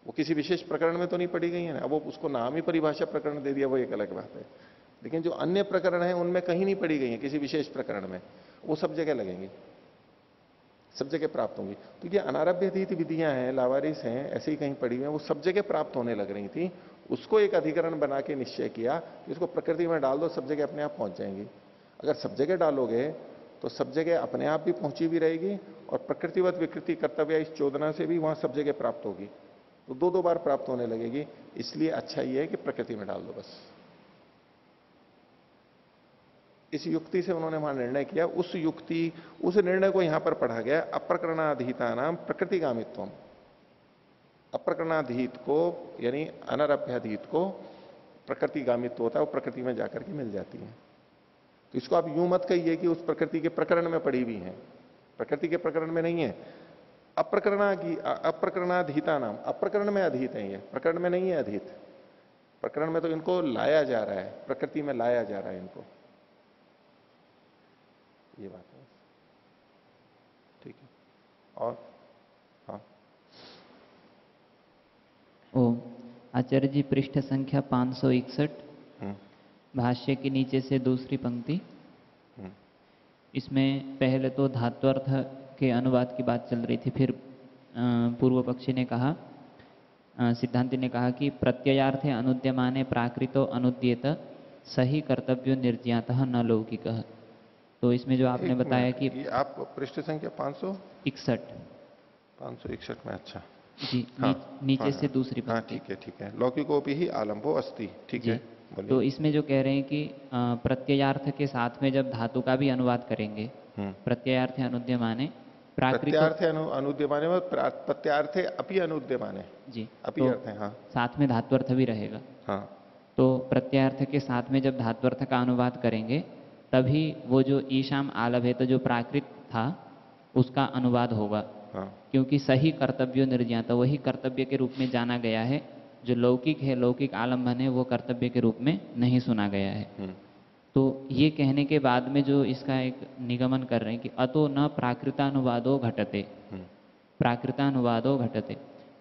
वो किसी विशेष प्रकरण में तो नहीं पढ़ी गई है ना। अब वो उसको नाम ही परिभाषा प्रकरण दे दिया, वो एक अलग बात है। लेकिन जो अन्य प्रकरण है उनमें कहीं नहीं पढ़ी गई है किसी विशेष प्रकरण में, वो सब जगह लगेंगी, सब जगह प्राप्त होंगी। तो ये अनारभ्याधीत विधियां हैं, लावारिस हैं, ऐसे ही कहीं पड़ी हुई हैं, वो सब जगह प्राप्त होने लग रही थी। उसको एक अधिकरण बना के निश्चय किया कि इसको प्रकृति में डाल दो, सब जगह अपने आप पहुंच जाएंगी। अगर सब जगह डालोगे तो सब जगह अपने आप भी पहुंची भी रहेगी और प्रकृतिवत विकृति कर्तव्य इस चोदना से भी वहां सब जगह प्राप्त होगी, तो दो दो बार प्राप्त होने लगेगी। इसलिए अच्छा ये है कि प्रकृति में डाल दो बस। इस युक्ति से उन्होंने वहां निर्णय किया। उस युक्ति, उस निर्णय को यहां पर पढ़ा गया, अप्रकरणाधीता नाम प्रकृतिगामित्व। अप्रकरणाधीत को यानी अनारभ्याधीत को प्रकृतिगामित्व होता है, वो प्रकृति में जाकर के मिल जाती है। तो इसको आप यूं मत कहिए कि उस प्रकृति के प्रकरण में पड़ी हुई है, प्रकृति के प्रकरण में नहीं है। अप्रकरणाधीता नाम, अप्रकरण में अधीत है, ये प्रकरण में नहीं है अधीत। प्रकरण में तो इनको लाया जा रहा है, प्रकृति में लाया जा रहा है इनको, ये बात है। ठीक है, और हाँ। ओम। आचार्य जी, पृष्ठ संख्या 561, भाष्य के नीचे से दूसरी पंक्ति। इसमें पहले तो धात्वर्थ के अनुवाद की बात चल रही थी, फिर पूर्व पक्षी ने कहा, सिद्धांति ने कहा कि प्रत्ययार्थे अनुद्यमाने प्राकृतो अनुद्येत सही कर्तव्यो निर्ज्ञातः न लौकिकः। तो इसमें जो आपने बताया कि आप पृष्ठ संख्या 561 में, अच्छा जी, हाँ, नीचे हाँ, से दूसरी हाँ, पंक्ति। ठीक है, लौकिकोपि ही आलंबो अस्ति, ठीक है। तो इसमें जो कह रहे हैं कि प्रत्ययार्थ के साथ में जब धातु का भी अनुवाद करेंगे, प्रत्ययार्थ अनुद्यमाने प्रत्यार्थे अनुद्यमाने में प्रत्यार्थे अपि अनुद्यमाने, जी, अपि तो अर्थ है, हाँ, साथ में धात्वर्थ भी रहेगा। हाँ, तो प्रत्ययार्थ के साथ में जब धात्वर्थ का अनुवाद करेंगे तभी वो जो ईशाम आलभेत जो प्राकृत था उसका अनुवाद होगा। हाँ, क्योंकि सही कर्तव्य निर्ज्ञात, वही कर्तव्य के रूप में जाना गया है, जो लौकिक है, लौकिक आलम्बन है, वो कर्तव्य के रूप में नहीं सुना गया है। तो ये कहने के बाद में जो इसका एक निगमन कर रहे हैं कि अतो न प्राकृतानुवादो घटते, प्राकृतानुवादो घटते,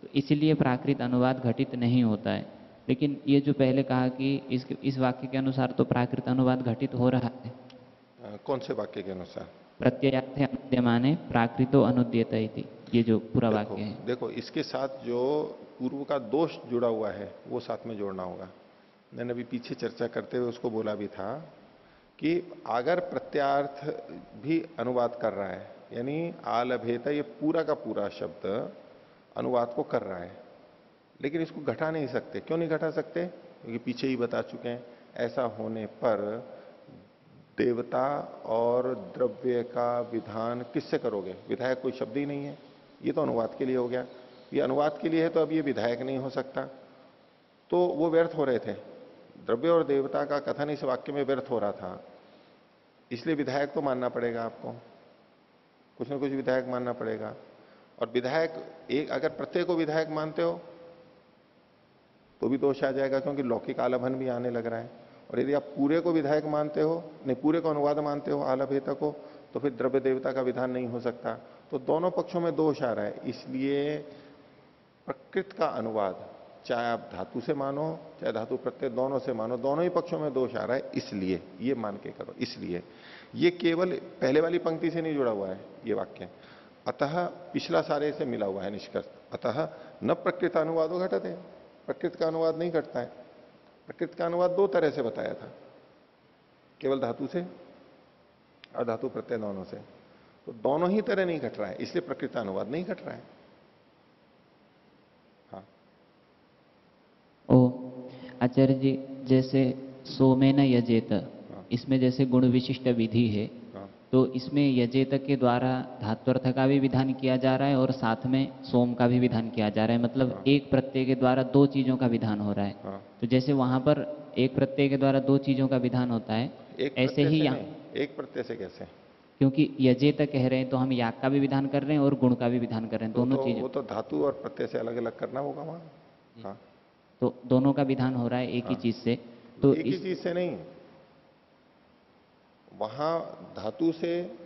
तो इसलिए प्राकृत अनुवाद घटित नहीं होता है। लेकिन ये जो पहले कहा कि इस वाक्य के अनुसार तो प्राकृत अनुवाद घटित हो रहा है। कौन से वाक्य के अनुसार? प्रत्ययार्थे अनुद्यमाने प्राकृतो अनुद्यत इति, ये जो पूरा वाक्य है। देखो, इसके साथ जो पूर्व का दोष जुड़ा हुआ है वो साथ में जोड़ना होगा। मैंने अभी पीछे चर्चा करते हुए उसको बोला भी था कि अगर प्रत्यार्थ भी अनुवाद कर रहा है, यानी आलभेत, ये पूरा का पूरा शब्द अनुवाद को कर रहा है, लेकिन इसको घटा नहीं सकते। क्यों नहीं घटा सकते? क्योंकि पीछे ही बता चुके हैं, ऐसा होने पर देवता और द्रव्य का विधान किससे करोगे? विधायक कोई शब्द ही नहीं है, ये तो अनुवाद के लिए हो गया। ये अनुवाद के लिए है तो अब ये विधायक नहीं हो सकता, तो वो व्यर्थ हो रहे थे। द्रव्य और देवता का कथन इस वाक्य में व्यर्थ हो रहा था, इसलिए विधायक तो मानना पड़ेगा आपको, कुछ ना कुछ विधायक मानना पड़ेगा। और विधायक एक, अगर प्रत्यय को विधायक मानते हो तो भी दोष आ जाएगा, क्योंकि लौकिक आलभन भी आने लग रहा है। और यदि आप पूरे को विधायक मानते हो, नहीं पूरे को अनुवाद मानते हो आलभेता को, तो फिर द्रव्य देवता का विधान नहीं हो सकता। तो दोनों पक्षों में दोष आ रहा है। इसलिए प्रकृत का अनुवाद, चाहे आप धातु से मानो चाहे धातु प्रत्यय दोनों से मानो, दोनों ही पक्षों में दोष आ रहा है। इसलिए ये मान के करो। इसलिए ये केवल पहले वाली पंक्ति से नहीं जुड़ा हुआ है ये वाक्य, अतः पिछला सारे से मिला हुआ है निष्कर्ष। अतः न प्रकृत अनुवादो घटते, प्रकृत का अनुवाद नहीं घटता है। प्रकृत का अनुवाद दो तरह से बताया था, केवल धातु से और धातु प्रत्यय दोनों से, तो दोनों ही तरह नहीं घट रहा है, इसलिए प्रकृत का अनुवाद नहीं घट रहा है। हाँ। ओ आचार्य जी, जैसे सोमेन यजेत, इसमें जैसे गुण विशिष्ट विधि है, तो इसमें यजेत के द्वारा धात्वर्थ का भी विधान किया जा रहा है और साथ में सोम का भी विधान किया जा रहा है। मतलब एक प्रत्यय के द्वारा दो चीजों का विधान हो रहा है। तो जैसे वहां पर एक प्रत्यय के द्वारा दो चीजों का विधान होता है, ऐसे ही यहाँ एक प्रत्यय से कैसे? क्योंकि यजेत कह रहे हैं तो हम याग का भी विधान कर रहे हैं और गुण का भी विधान कर रहे हैं, दोनों चीजें। वो तो धातु और प्रत्यय से अलग अलग करना होगा वहां। हाँ, तो दोनों का विधान हो रहा है एक ही चीज से। तो एक ही चीज से नहीं, वहां धातु से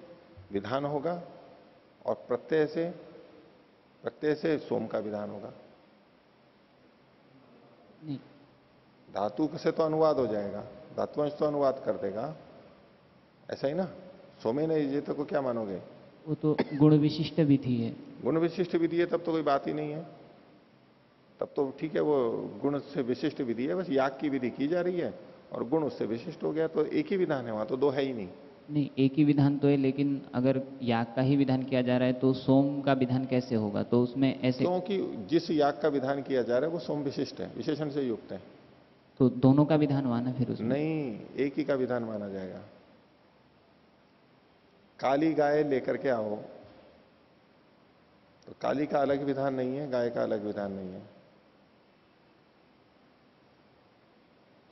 विधान होगा और प्रत्यय से सोम का विधान होगा। नहीं, धातु से तो अनुवाद हो जाएगा, धातुवंश तो अनुवाद कर देगा, ऐसा ही ना। सोमे ने ये तो को क्या मानोगे? वो तो गुण विशिष्ट विधि है। गुण विशिष्ट विधि है तब तो कोई बात ही नहीं है, तब तो ठीक है, वो गुण से विशिष्ट विधि है, बस याग की विधि की जा रही है और गुण उससे विशिष्ट हो गया, तो एक ही विधान है, वहां तो दो है ही नहीं। नहीं, एक ही विधान तो है, लेकिन अगर याग का ही विधान किया जा रहा है तो सोम का विधान कैसे होगा? तो उसमें ऐसे, क्योंकि जिस याग का विधान किया जा रहा है वो सोम विशिष्ट है, विशेषण से युक्त है। तो दोनों का विधान हुआ ना फिर उसमें? नहीं, एक ही का विधान माना जाएगा। काली गाय लेकर के आओ तो काली का अलग विधान नहीं है, गाय का अलग विधान नहीं है,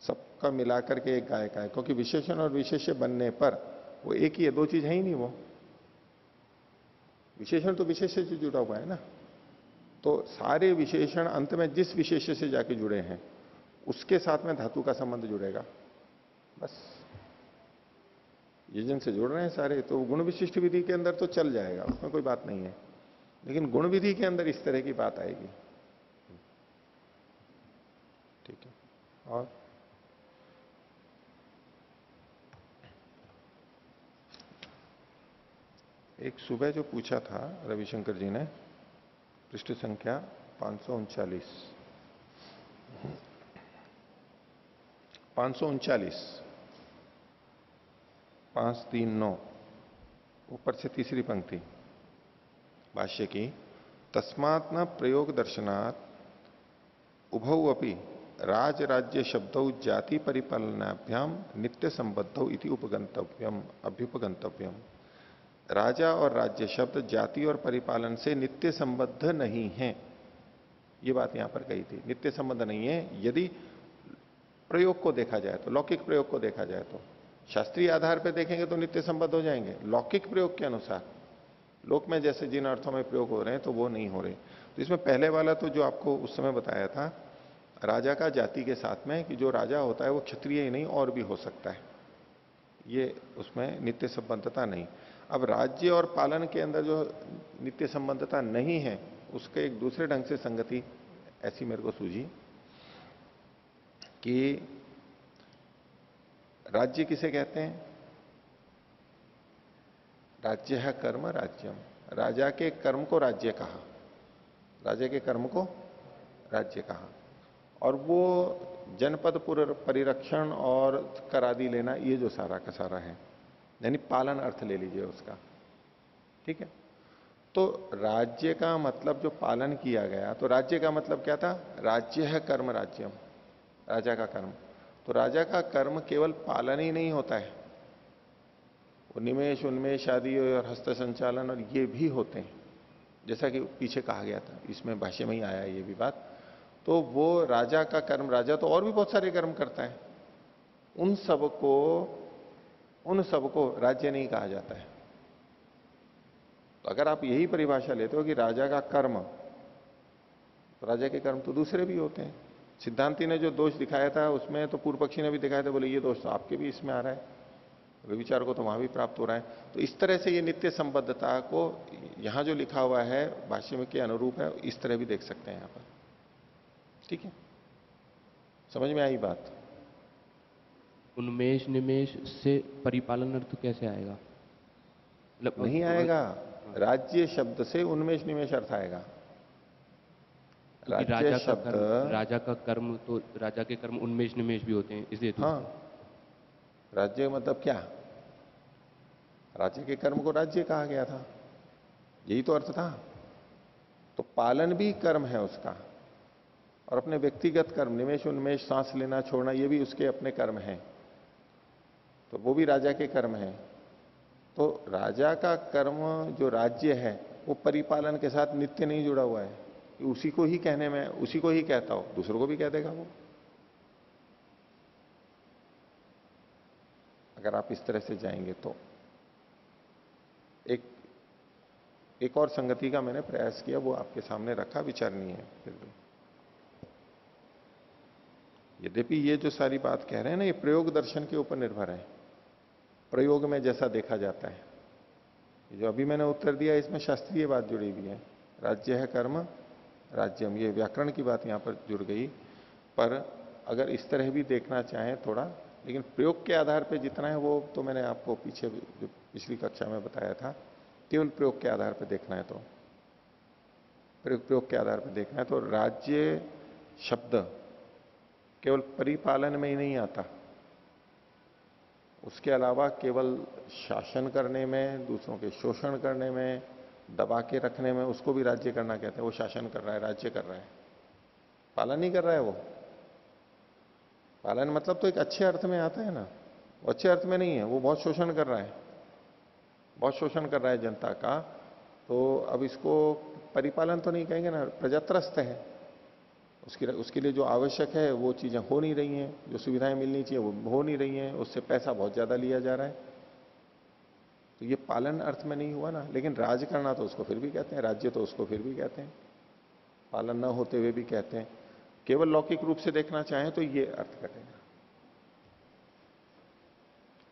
सबका मिलाकर के एक गाय का है, क्योंकि विशेषण और विशेष्य बनने पर वो एक ही है, दो चीज है ही नहीं। वो विशेषण तो विशेष से जुड़ा हुआ है ना। तो सारे विशेषण अंत में जिस विशेष से जाके जुड़े हैं उसके साथ में धातु का संबंध जुड़ेगा, बस। ये जिनसे जुड़ रहे हैं सारे, तो गुण विशिष्ट विधि के अंदर तो चल जाएगा, उसमें कोई बात नहीं है। लेकिन गुण विधि के अंदर इस तरह की बात आएगी। ठीक है। और एक सुबह जो पूछा था रविशंकर जी ने, पृष्ठ संख्या 539 539 ऊपर से तीसरी पंक्ति भाष्य की, तस्मात् न प्रयोग दर्शनात् उभौ अपि राज राज्य शब्दौ जाति परिपालनाभ्याम नित्य संबद्धौ इति उपगंतव्यम अभ्युपगंतव्यम। राजा और राज्य शब्द जाति और परिपालन से नित्य संबद्ध नहीं है, ये बात यहां पर कही थी। नित्य संबंध नहीं है यदि प्रयोग को देखा जाए तो, लौकिक प्रयोग को देखा जाए तो। शास्त्रीय आधार पर देखेंगे तो नित्य संबद्ध हो जाएंगे, लौकिक प्रयोग के अनुसार लोक में जैसे जिन अर्थों में प्रयोग हो रहे हैं तो वो नहीं हो रहे। तो इसमें पहले वाला तो जो आपको उस समय बताया था, राजा का जाति के साथ में, कि जो राजा होता है वो क्षत्रिय ही नहीं और भी हो सकता है, ये उसमें नित्य संबद्धता नहीं। अब राज्य और पालन के अंदर जो नित्य संबद्धता नहीं है, उसके एक दूसरे ढंग से संगति ऐसी मेरे को सूझी कि राज्य किसे कहते हैं? राज्य है कर्म राज्यम, राजा के कर्म को राज्य कहा, राजा के कर्म को राज्य कहा। और वो जनपद परिरक्षण और करादी लेना, ये जो सारा का सारा है, यानी पालन अर्थ ले लीजिए उसका। ठीक है। तो राज्य का मतलब जो पालन किया गया, तो राज्य का मतलब क्या था? राज्य है कर्म राज्यम, राजा का कर्म। तो राजा का कर्म केवल पालन ही नहीं होता है, वो निमेश उन्मेष आदि और हस्त संचालन और ये भी होते हैं, जैसा कि पीछे कहा गया था, इसमें भाष्य में ही आया ये भी बात। तो वो राजा का कर्म, राजा तो और भी बहुत सारे कर्म करता है, उन सबको राज्य नहीं कहा जाता है। तो अगर आप यही परिभाषा लेते हो कि राजा का कर्म, तो राजा के कर्म तो दूसरे भी होते हैं। सिद्धांति ने जो दोष दिखाया था उसमें तो पूर्व पक्षी ने भी दिखाया था, बोले ये दोष तो आपके भी इसमें आ रहा है, विचार को तो वहां भी प्राप्त हो रहा है। तो इस तरह से ये नित्य संबद्धता को यहां जो लिखा हुआ है भाष्य में के अनुरूप है, इस तरह भी देख सकते हैं यहां पर। ठीक है, समझ में आई बात? उन्मेष निमेष से परिपालन अर्थ कैसे आएगा? मतलब नहीं आएगा, राज्य शब्द से उन्मेष निमेष अर्थ आएगा। राजा का कर्म तो राजा के कर्म उन्मेष निमेष भी होते हैं, इसलिए तो हाँ, राज्य मतलब क्या? राज्य के कर्म को राज्य कहा गया था, यही तो अर्थ था। तो पालन भी कर्म है उसका, और अपने व्यक्तिगत कर्म, निमेष उन्मेष, सांस लेना छोड़ना, ये भी उसके अपने कर्म हैं, तो वो भी राजा के कर्म हैं। तो राजा का कर्म जो राज्य है वो परिपालन के साथ नित्य नहीं जुड़ा हुआ है, उसी को ही कहने में, उसी को ही कहता हो, दूसरों को भी कह देगा वो। अगर आप इस तरह से जाएंगे तो एक और संगति का मैंने प्रयास किया, वो आपके सामने रखा, विचारनीय है फिर भी। यद्यपि ये जो सारी बात कह रहे हैं ना, ये प्रयोग दर्शन के ऊपर निर्भर है, प्रयोग में जैसा देखा जाता है। ये जो अभी मैंने उत्तर दिया, इसमें शास्त्रीय बात जुड़ी हुई है, राज्य है कर्म राज्यम, ये व्याकरण की बात यहां पर जुड़ गई। पर अगर इस तरह भी देखना चाहें थोड़ा, लेकिन प्रयोग के आधार पर जितना है वो तो मैंने आपको पीछे जो पिछली कक्षा में बताया था, केवल प्रयोग के आधार पर देखना है तो प्रयोग के आधार पर देखना है तो राज्य शब्द केवल परिपालन में ही नहीं आता, उसके अलावा केवल शासन करने में, दूसरों के शोषण करने में, दबा के रखने में, उसको भी राज्य करना कहते हैं। वो शासन कर रहा है, राज्य कर रहा है, पालन नहीं कर रहा है वो। पालन मतलब तो एक अच्छे अर्थ में आता है ना, वो अच्छे अर्थ में नहीं है, वो बहुत शोषण कर रहा है, बहुत शोषण कर रहा है जनता का। तो अब इसको परिपालन तो नहीं कहेंगे ना, प्रजा त्रस्त है, उसके लिए जो आवश्यक है वो चीजें हो नहीं रही हैं, जो सुविधाएं मिलनी चाहिए वो हो नहीं रही हैं, उससे पैसा बहुत ज्यादा लिया जा रहा है। तो ये पालन अर्थ में नहीं हुआ ना। लेकिन राज करना तो उसको फिर भी कहते हैं, राज्य तो उसको फिर भी कहते हैं, पालन न होते हुए भी कहते हैं। केवल लौकिक रूप से देखना चाहें तो ये अर्थ कटेगा।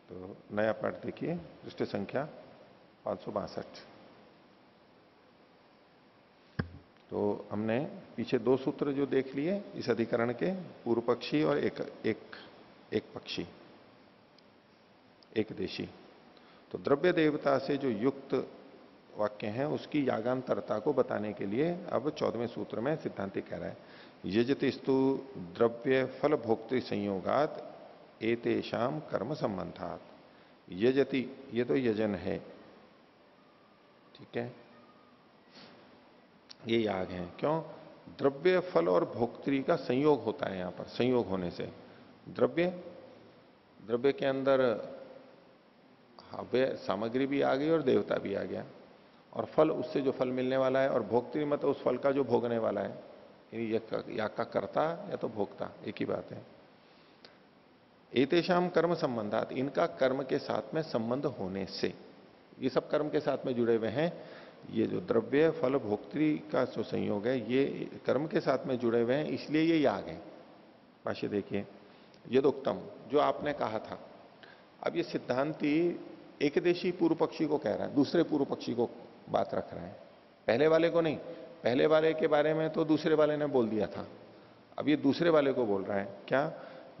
तो नया पाठ देखिए, पृष्ठ संख्या 562। तो हमने पीछे दो सूत्र जो देख लिए इस अधिकरण के, पूर्व पक्षी और एक पक्षी, एक देशी। तो द्रव्य देवता से जो युक्त वाक्य हैं उसकी यागांतरता को बताने के लिए अब 14वें सूत्र में सिद्धांति कह रहा है, यजतिस्तु द्रव्य फल भोक्तृ संयोगात एतेषाम कर्म संबंधात। यजति, ये तो यजन है, ठीक है, ये याग है। क्यों? द्रव्य फल और भोक्तृ का संयोग होता है यहां पर। संयोग होने से द्रव्य के अंदर हव्य सामग्री भी आ गई और देवता भी आ गया, और फल, उससे जो फल मिलने वाला है, और भोक्तृ मतलब उस फल का जो भोगने वाला है, याग का कर्ता या तो भोक्ता, एक ही बात है। एतेषाम कर्म संबंधात, इनका कर्म के साथ में संबंध होने से, ये सब कर्म के साथ में जुड़े हुए हैं। ये जो द्रव्य फल भोक्तृ का जो संयोग है ये कर्म के साथ में जुड़े हुए हैं, इसलिए ये याग है। भाष्य देखिए, यदुक्तम, जो आपने कहा था। अब ये सिद्धांति एकदेशी पूर्व पक्षी को कह रहा है, दूसरे पूर्व पक्षी को बात रख रहा है, पहले वाले को नहीं। पहले वाले के बारे में तो दूसरे वाले ने बोल दिया था, अब ये दूसरे वाले को बोल रहा है। क्या?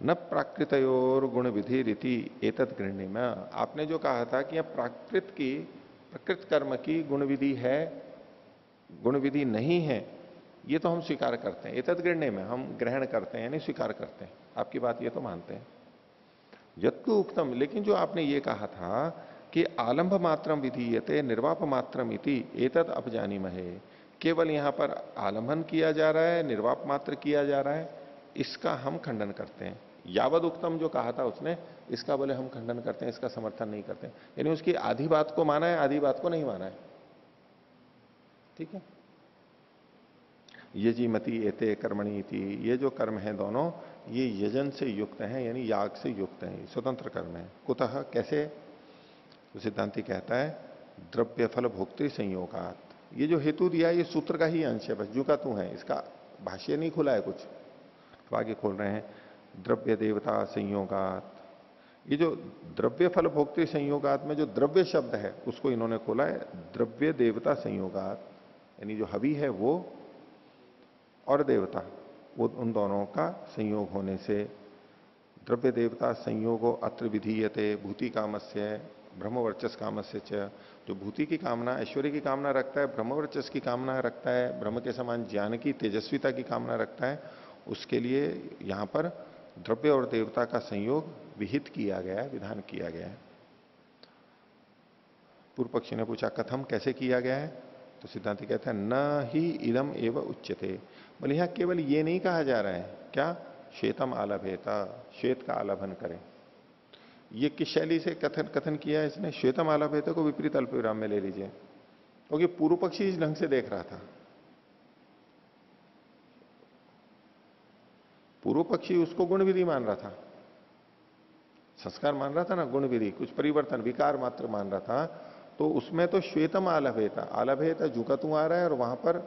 न प्राकृतयोर गुण विधि रीति एतत् गृहणी में। आपने जो कहा था कि यह प्रकृत कर्म की गुण विधि है, गुण विधि नहीं है, ये तो हम स्वीकार करते हैं। एतत् गृहणी में हम ग्रहण करते हैं, यानी स्वीकार करते हैं, आपकी बात ये तो मानते हैं। यत्तु उक्तम, लेकिन जो आपने ये कहा था कि आलंब मात्रम विधीयते निर्वाप मात्रम इति एतत् अपजानीमहे, केवल यहां पर आलंबन किया जा रहा है, निर्वाप मात्र किया जा रहा है, इसका हम खंडन करते हैं। यावद उक्तम जो कहा था उसने, इसका बोले हम खंडन करते हैं, इसका समर्थन नहीं करते। यानी उसकी आधी बात को माना है, आधी बात को नहीं माना है, ठीक है। यजीमति एते कर्मणि इति, ये जो कर्म है दोनों, ये यजन से युक्त हैं, यानी याग से युक्त हैं, स्वतंत्र कर्म है। कुतः, कैसे? तो सिद्धांति कहता है द्रव्य फल भोक्तृ संयोगात। ये जो हेतु दिया ये सूत्र का ही अंश है, बस जू का तू है, इसका भाष्य नहीं खुला है कुछ, तो आगे खोल रहे हैं। द्रव्य देवता संयोगात, ये जो द्रव्य फल भोक्तृ संयोगात में जो द्रव्य शब्द है उसको इन्होंने खोला है द्रव्य देवता संयोगात, यानी जो हवि है वो और देवता, वो उन दोनों का संयोग होने से। द्रव्य देवता संयोगो अत्र विधीयते भूति कामस्य ब्रह्मवर्चस कामस्य च। जो भूति की कामना, ऐश्वर्य की कामना रखता है, ब्रह्मवर्चस की कामना रखता है, ब्रह्म के समान ज्ञान की तेजस्विता की कामना रखता है, उसके लिए यहां पर द्रव्य और देवता का संयोग विहित किया गया है, विधान किया गया है। पूर्व पक्षी ने पूछा कथम, कैसे किया गया है? तो सिद्धांति कहता है न ही इदम एव उच्यते। बोले यहां केवल ये नहीं कहा जा रहा है, क्या? श्वेतम आलभेता, श्वेत का आलाभन करें। ये किस शैली से कथन किया है इसने? श्वेतम आलभेता को विपरीत अल्पविराम में ले लीजिए, क्योंकि पूर्व पक्षी इस ढंग से देख रहा था। पूर्व पक्षी उसको गुण विधि मान रहा था, संस्कार मान रहा था ना, गुण विधि, कुछ परिवर्तन विकार मात्र मान रहा था। तो उसमें तो श्वेतम आलभेता, आलभेता झुका तू आ रहा है, और वहां पर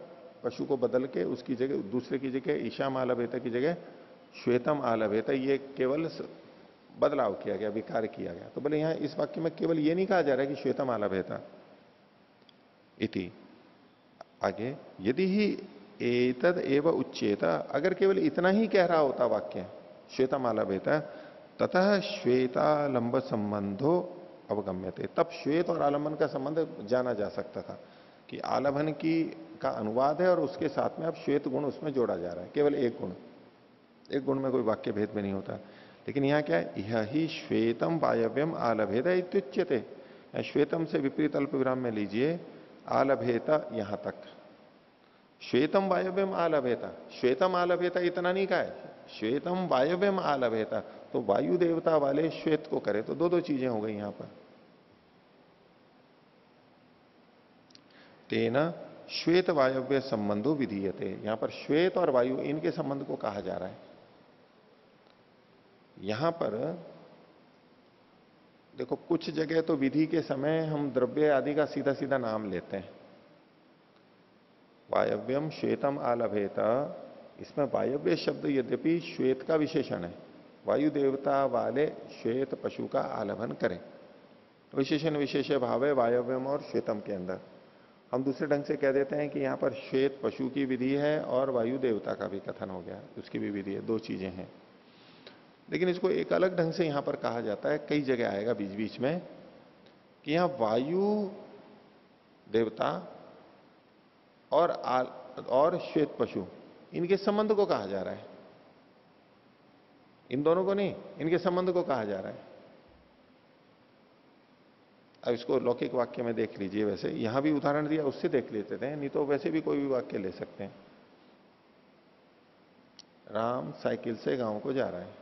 पशु को बदल के उसकी जगह, दूसरे की जगह ईशाम आलभेता की जगह श्वेतम आलभेता, ये केवल बदलाव किया गया, विकार किया गया। तो बोले यहां इस वाक्य में केवल ये नहीं कहा जा रहा है कि श्वेतम आलभेता इति। आगे, यदि ही एतद एव उच्चेता, अगर केवल इतना ही कह रहा होता वाक्य श्वेतम आलभेता, ततः श्वेतालंब संबंधो अवगम्यते, तब श्वेत और आलंबन का संबंध जाना जा सकता था कि आलंबन की का अनुवाद है और उसके साथ में अब श्वेत गुण उसमें जोड़ा जा रहा है। केवल एक गुण में कोई वाक्य भेद में नहीं होता। लेकिन यहां क्या है? यह ही श्वेतम वायव्यम आलभेद इत्युच्यते, श्वेतम से विपरीत अल्प विराम में लीजिए, आलभेता यहां तक। श्वेतम वायव्यम आलभेता, श्वेतम आलभेता इतना नहीं कहा है, श्वेतम वायव्यम आलभेता, तो वायु देवता वाले श्वेत को करे, तो दो चीजें हो गई यहां पर। तेना श्वेत वायव्य संबंधो विधीयते, यहां पर श्वेत और वायु इनके संबंध को कहा जा रहा है। यहां पर देखो कुछ जगह तो विधि के समय हम द्रव्य आदि का सीधा सीधा नाम लेते हैं। वायव्यम श्वेतम आलभेत, इसमें वायव्य शब्द यद्यपि श्वेत का विशेषण है, वायु देवता वाले श्वेत पशु का आलभन करें, विशेषण विशेष भाव है वायव्यम और श्वेतम के अंदर। हम दूसरे ढंग से कह देते हैं कि यहां पर श्वेत पशु की विधि है और वायु देवता का भी कथन हो गया, उसकी भी विधि है, दो चीजें हैं। लेकिन इसको एक अलग ढंग से यहां पर कहा जाता है, कई जगह आएगा बीच बीच में, कि यहां वायु देवता और श्वेत पशु, इनके संबंध को कहा जा रहा है, इन दोनों को नहीं, इनके संबंध को कहा जा रहा है। अब इसको लौकिक वाक्य में देख लीजिए, वैसे यहां भी उदाहरण दिया उससे देख लेते थे, नहीं तो वैसे भी कोई भी वाक्य ले सकते हैं। राम साइकिल से गांव को जा रहा है,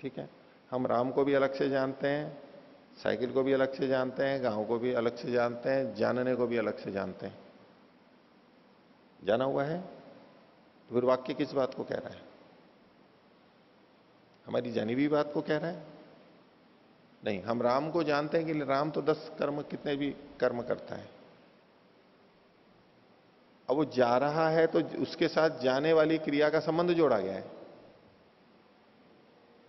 ठीक है, हम राम को भी अलग से जानते हैं, साइकिल को भी अलग से जानते हैं, गांव को भी अलग से जानते हैं, जानने को भी अलग से जानते हैं, जाना हुआ है। तो फिर वाक्य किस बात को कह रहा है? हमारी जानी हुई बात को कह रहा है? नहीं, हम राम को जानते हैं कि राम तो 10 कर्म कितने भी कर्म करता है। अब वो जा रहा है तो उसके साथ जाने वाली क्रिया का संबंध जोड़ा गया है।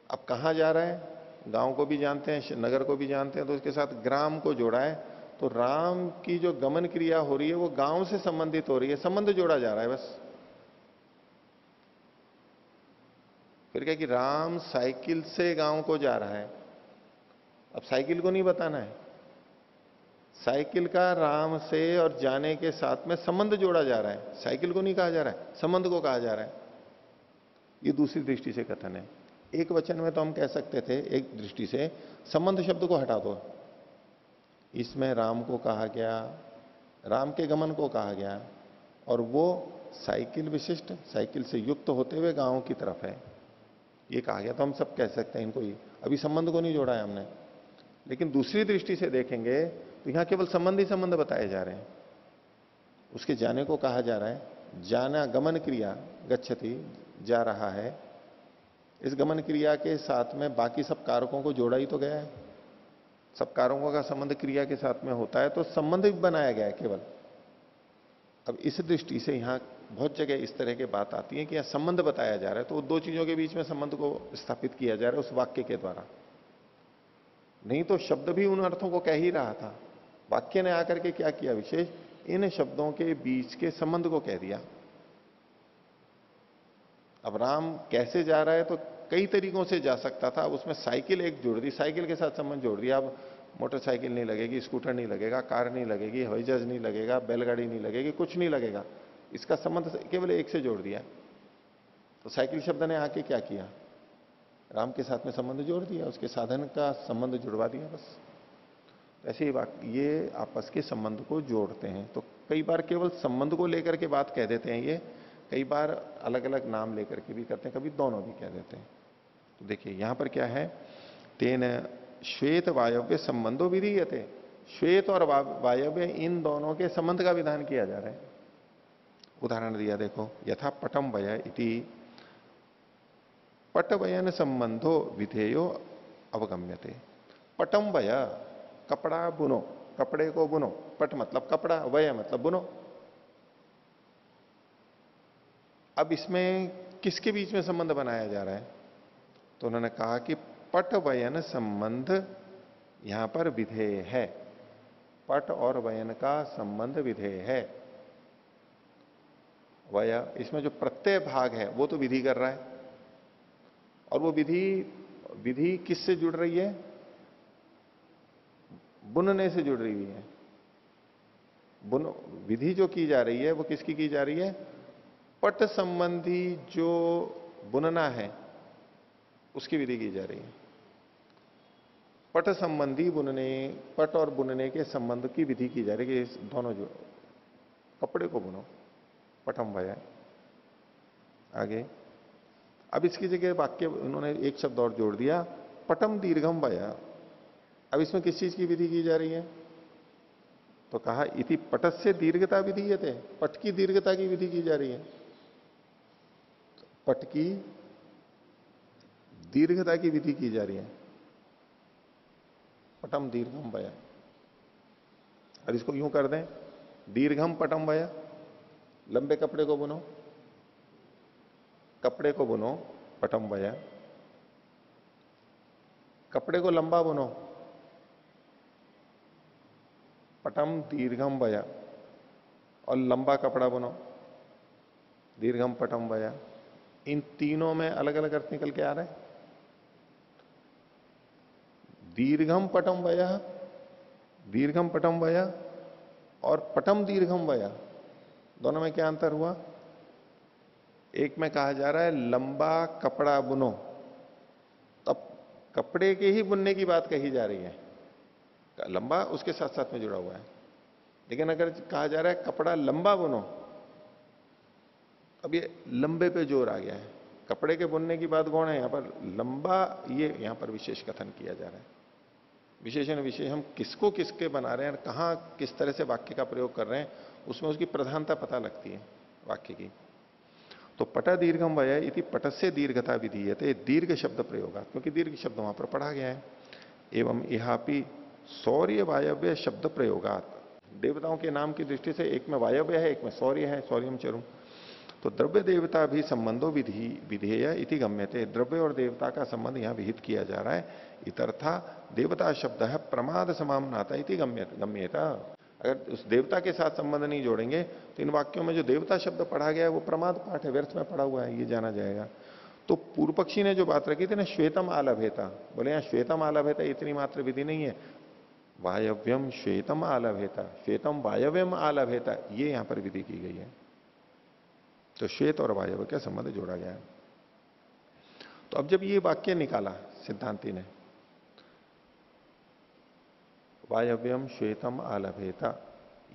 अब कहां जा रहा है? गांव को भी जानते हैं, नगर को भी जानते हैं, तो उसके साथ ग्राम को जोड़ा है। तो राम की जो गमन क्रिया हो रही है वो गांव से संबंधित हो रही है, संबंध जोड़ा जा रहा है बस। फिर क्या कि राम साइकिल से गांव को जा रहा है, अब साइकिल को नहीं बताना है, साइकिल का राम से और जाने के साथ में संबंध जोड़ा जा रहा है, साइकिल को नहीं कहा जा रहा है, संबंध को कहा जा रहा है। ये दूसरी दृष्टि से कथन है। एक वचन में तो हम कह सकते थे, एक दृष्टि से संबंध शब्द को हटा दो, इसमें राम को कहा गया, राम के गमन को कहा गया, और वो साइकिल विशिष्ट, साइकिल से युक्त होते हुए गांव की तरफ है, ये कहा गया। तो हम सब कह सकते हैं इनको ही, अभी संबंध को नहीं जोड़ा है हमने। लेकिन दूसरी दृष्टि से देखेंगे तो यहां केवल संबंध ही संबंध बताए जा रहे हैं, उसके जाने को कहा जा रहा है, जाना गमन क्रिया, गच्छति, जा रहा है, इस गमन क्रिया के साथ में बाकी सब कारकों को जोड़ा ही तो गया है, सब कारकों का संबंध क्रिया के साथ में होता है, तो संबंध भी बनाया गया है केवल। अब इस दृष्टि से यहां बहुत जगह इस तरह की बात आती है कि यहां संबंध बताया जा रहा है, तो दो चीजों के बीच में संबंध को स्थापित किया जा रहा है उस वाक्य के द्वारा। नहीं तो शब्द भी उन अर्थों को कह ही रहा था, वाक्य ने आकर के क्या किया विशेष, इन शब्दों के बीच के संबंध को कह दिया। अब राम कैसे जा रहा है तो कई तरीकों से जा सकता था, अब उसमें साइकिल एक जोड़ दी, साइकिल के साथ संबंध जोड़ दिया। अब मोटरसाइकिल नहीं लगेगी, स्कूटर नहीं लगेगा, कार नहीं लगेगी, हवाई जहाज नहीं लगेगा, बैलगाड़ी नहीं लगेगी, कुछ नहीं लगेगा, इसका संबंध केवल एक से जोड़ दिया। तो साइकिल शब्द ने आके क्या किया, राम के साथ में संबंध जोड़ दिया, उसके साधन का संबंध जुड़वा दिया बस। ऐसे ही ये आपस के संबंध को जोड़ते हैं। तो कई बार केवल संबंध को लेकर के बात कह देते हैं, ये कई बार अलग अलग नाम लेकर के भी करते हैं, कभी दोनों भी कह देते हैं। तो देखिए यहां पर क्या है, तेन श्वेत वायव्य संबंधो विधीयते, श्वेत और वायव्य इन दोनों के संबंध का विधान किया जा रहा है। उदाहरण दिया देखो, यथा पटम वय इति, पटवयन संबंधो विधेयो अवगम्यते। पटम वय, कपड़ा बुनो, कपड़े को बुनो, पट मतलब कपड़ा, वय मतलब बुनो। अब इसमें किसके बीच में संबंध बनाया जा रहा है, तो उन्होंने कहा कि पट वयन संबंध यहां पर विधेय है, पट और वयन का संबंध विधेय है। वय, इसमें जो प्रत्यय भाग है वो तो विधि कर रहा है, और वो विधि किससे जुड़ रही है, बुनने से जुड़ रही है। विधि जो की जा रही है वो किसकी की जा रही है, पट संबंधी जो बुनना है उसकी विधि की जा रही है। पट संबंधी बुनने, पट और बुनने के संबंध की विधि की जा रही है कि दोनों जो कपड़े को बुनो, पटम भय। आगे अब इसकी जगह वाक्य उन्होंने एक शब्द और जोड़ दिया, पटम दीर्घम भय। अब इसमें किस चीज की विधि की जा रही है, तो कहा इति पटस्य दीर्घता विधीयते, पट की दीर्घता की विधि की जा रही है। पट की दीर्घता की विधि की जा रही है। पटम दीर्घम वया। और इसको यूं कर दें, दीर्घम पटम वया, लंबे कपड़े को बुनो, कपड़े को बुनो पटम वया, कपड़े को लंबा बुनो पटम दीर्घम वया, और लंबा कपड़ा बुनो दीर्घम पटम वया। इन तीनों में अलग अलग अर्थ निकल के आ रहे हैं। दीर्घम पटम वया, दीर्घम पटम वया और पटम दीर्घम वया, दोनों में क्या अंतर हुआ? एक में कहा जा रहा है लंबा कपड़ा बुनो, तब कपड़े के ही बुनने की बात कही जा रही है, लंबा उसके साथ साथ में जुड़ा हुआ है। लेकिन अगर कहा जा रहा है कपड़ा लंबा बुनो, अब ये लंबे पे जोर आ गया है। कपड़े के बुनने की बात गौण है, यहां पर लंबा, ये यहां पर विशेष कथन किया जा रहा है। विशेषण विशेष हम किसको किसके बना रहे हैं, कहां किस तरह से वाक्य का प्रयोग कर रहे हैं, उसमें उसकी प्रधानता पता लगती है वाक्य की। तो पट दीर्घम वय इति पट से दीर्घता विधीयते, दीर्घ शब्द प्रयोग, क्योंकि दीर्घ शब्द वहां पर पढ़ा गया है। एवं इहापि सौर्य वायव्य शब्द प्रयोगात, देवताओं के नाम की दृष्टि से एक में वायव्य है, एक में सौर्य है, सौर्यम चरुम। तो द्रव्य देवता भी संबंधो विधि विधेय इति गम्यते, द्रव्य और देवता का संबंध यहां विहित किया जा रहा है। इतर्था देवता शब्द है प्रमाद समामनाता इति गम्यता। अगर उस देवता के साथ संबंध नहीं जोड़ेंगे तो इन वाक्यों में जो देवता शब्द पढ़ा गया है वो प्रमाद पाठ है, व्यर्थ में पढ़ा हुआ है, ये जाना जाएगा। तो पूर्व पक्षी ने जो बात रखी थी ना, श्वेतम आलभेता, बोले यहां श्वेतम आलभेता इतनी मात्र विधि नहीं है, वायव्यम श्वेतम आलभेता, श्वेतम वायव्यम आलभेता, ये यहां पर विधि की गई है। तो श्वेत और वायव्य का संबंध जोड़ा गया है। तो अब जब ये वाक्य निकाला सिद्धांति ने, वायव्यम श्वेतम आलभेता,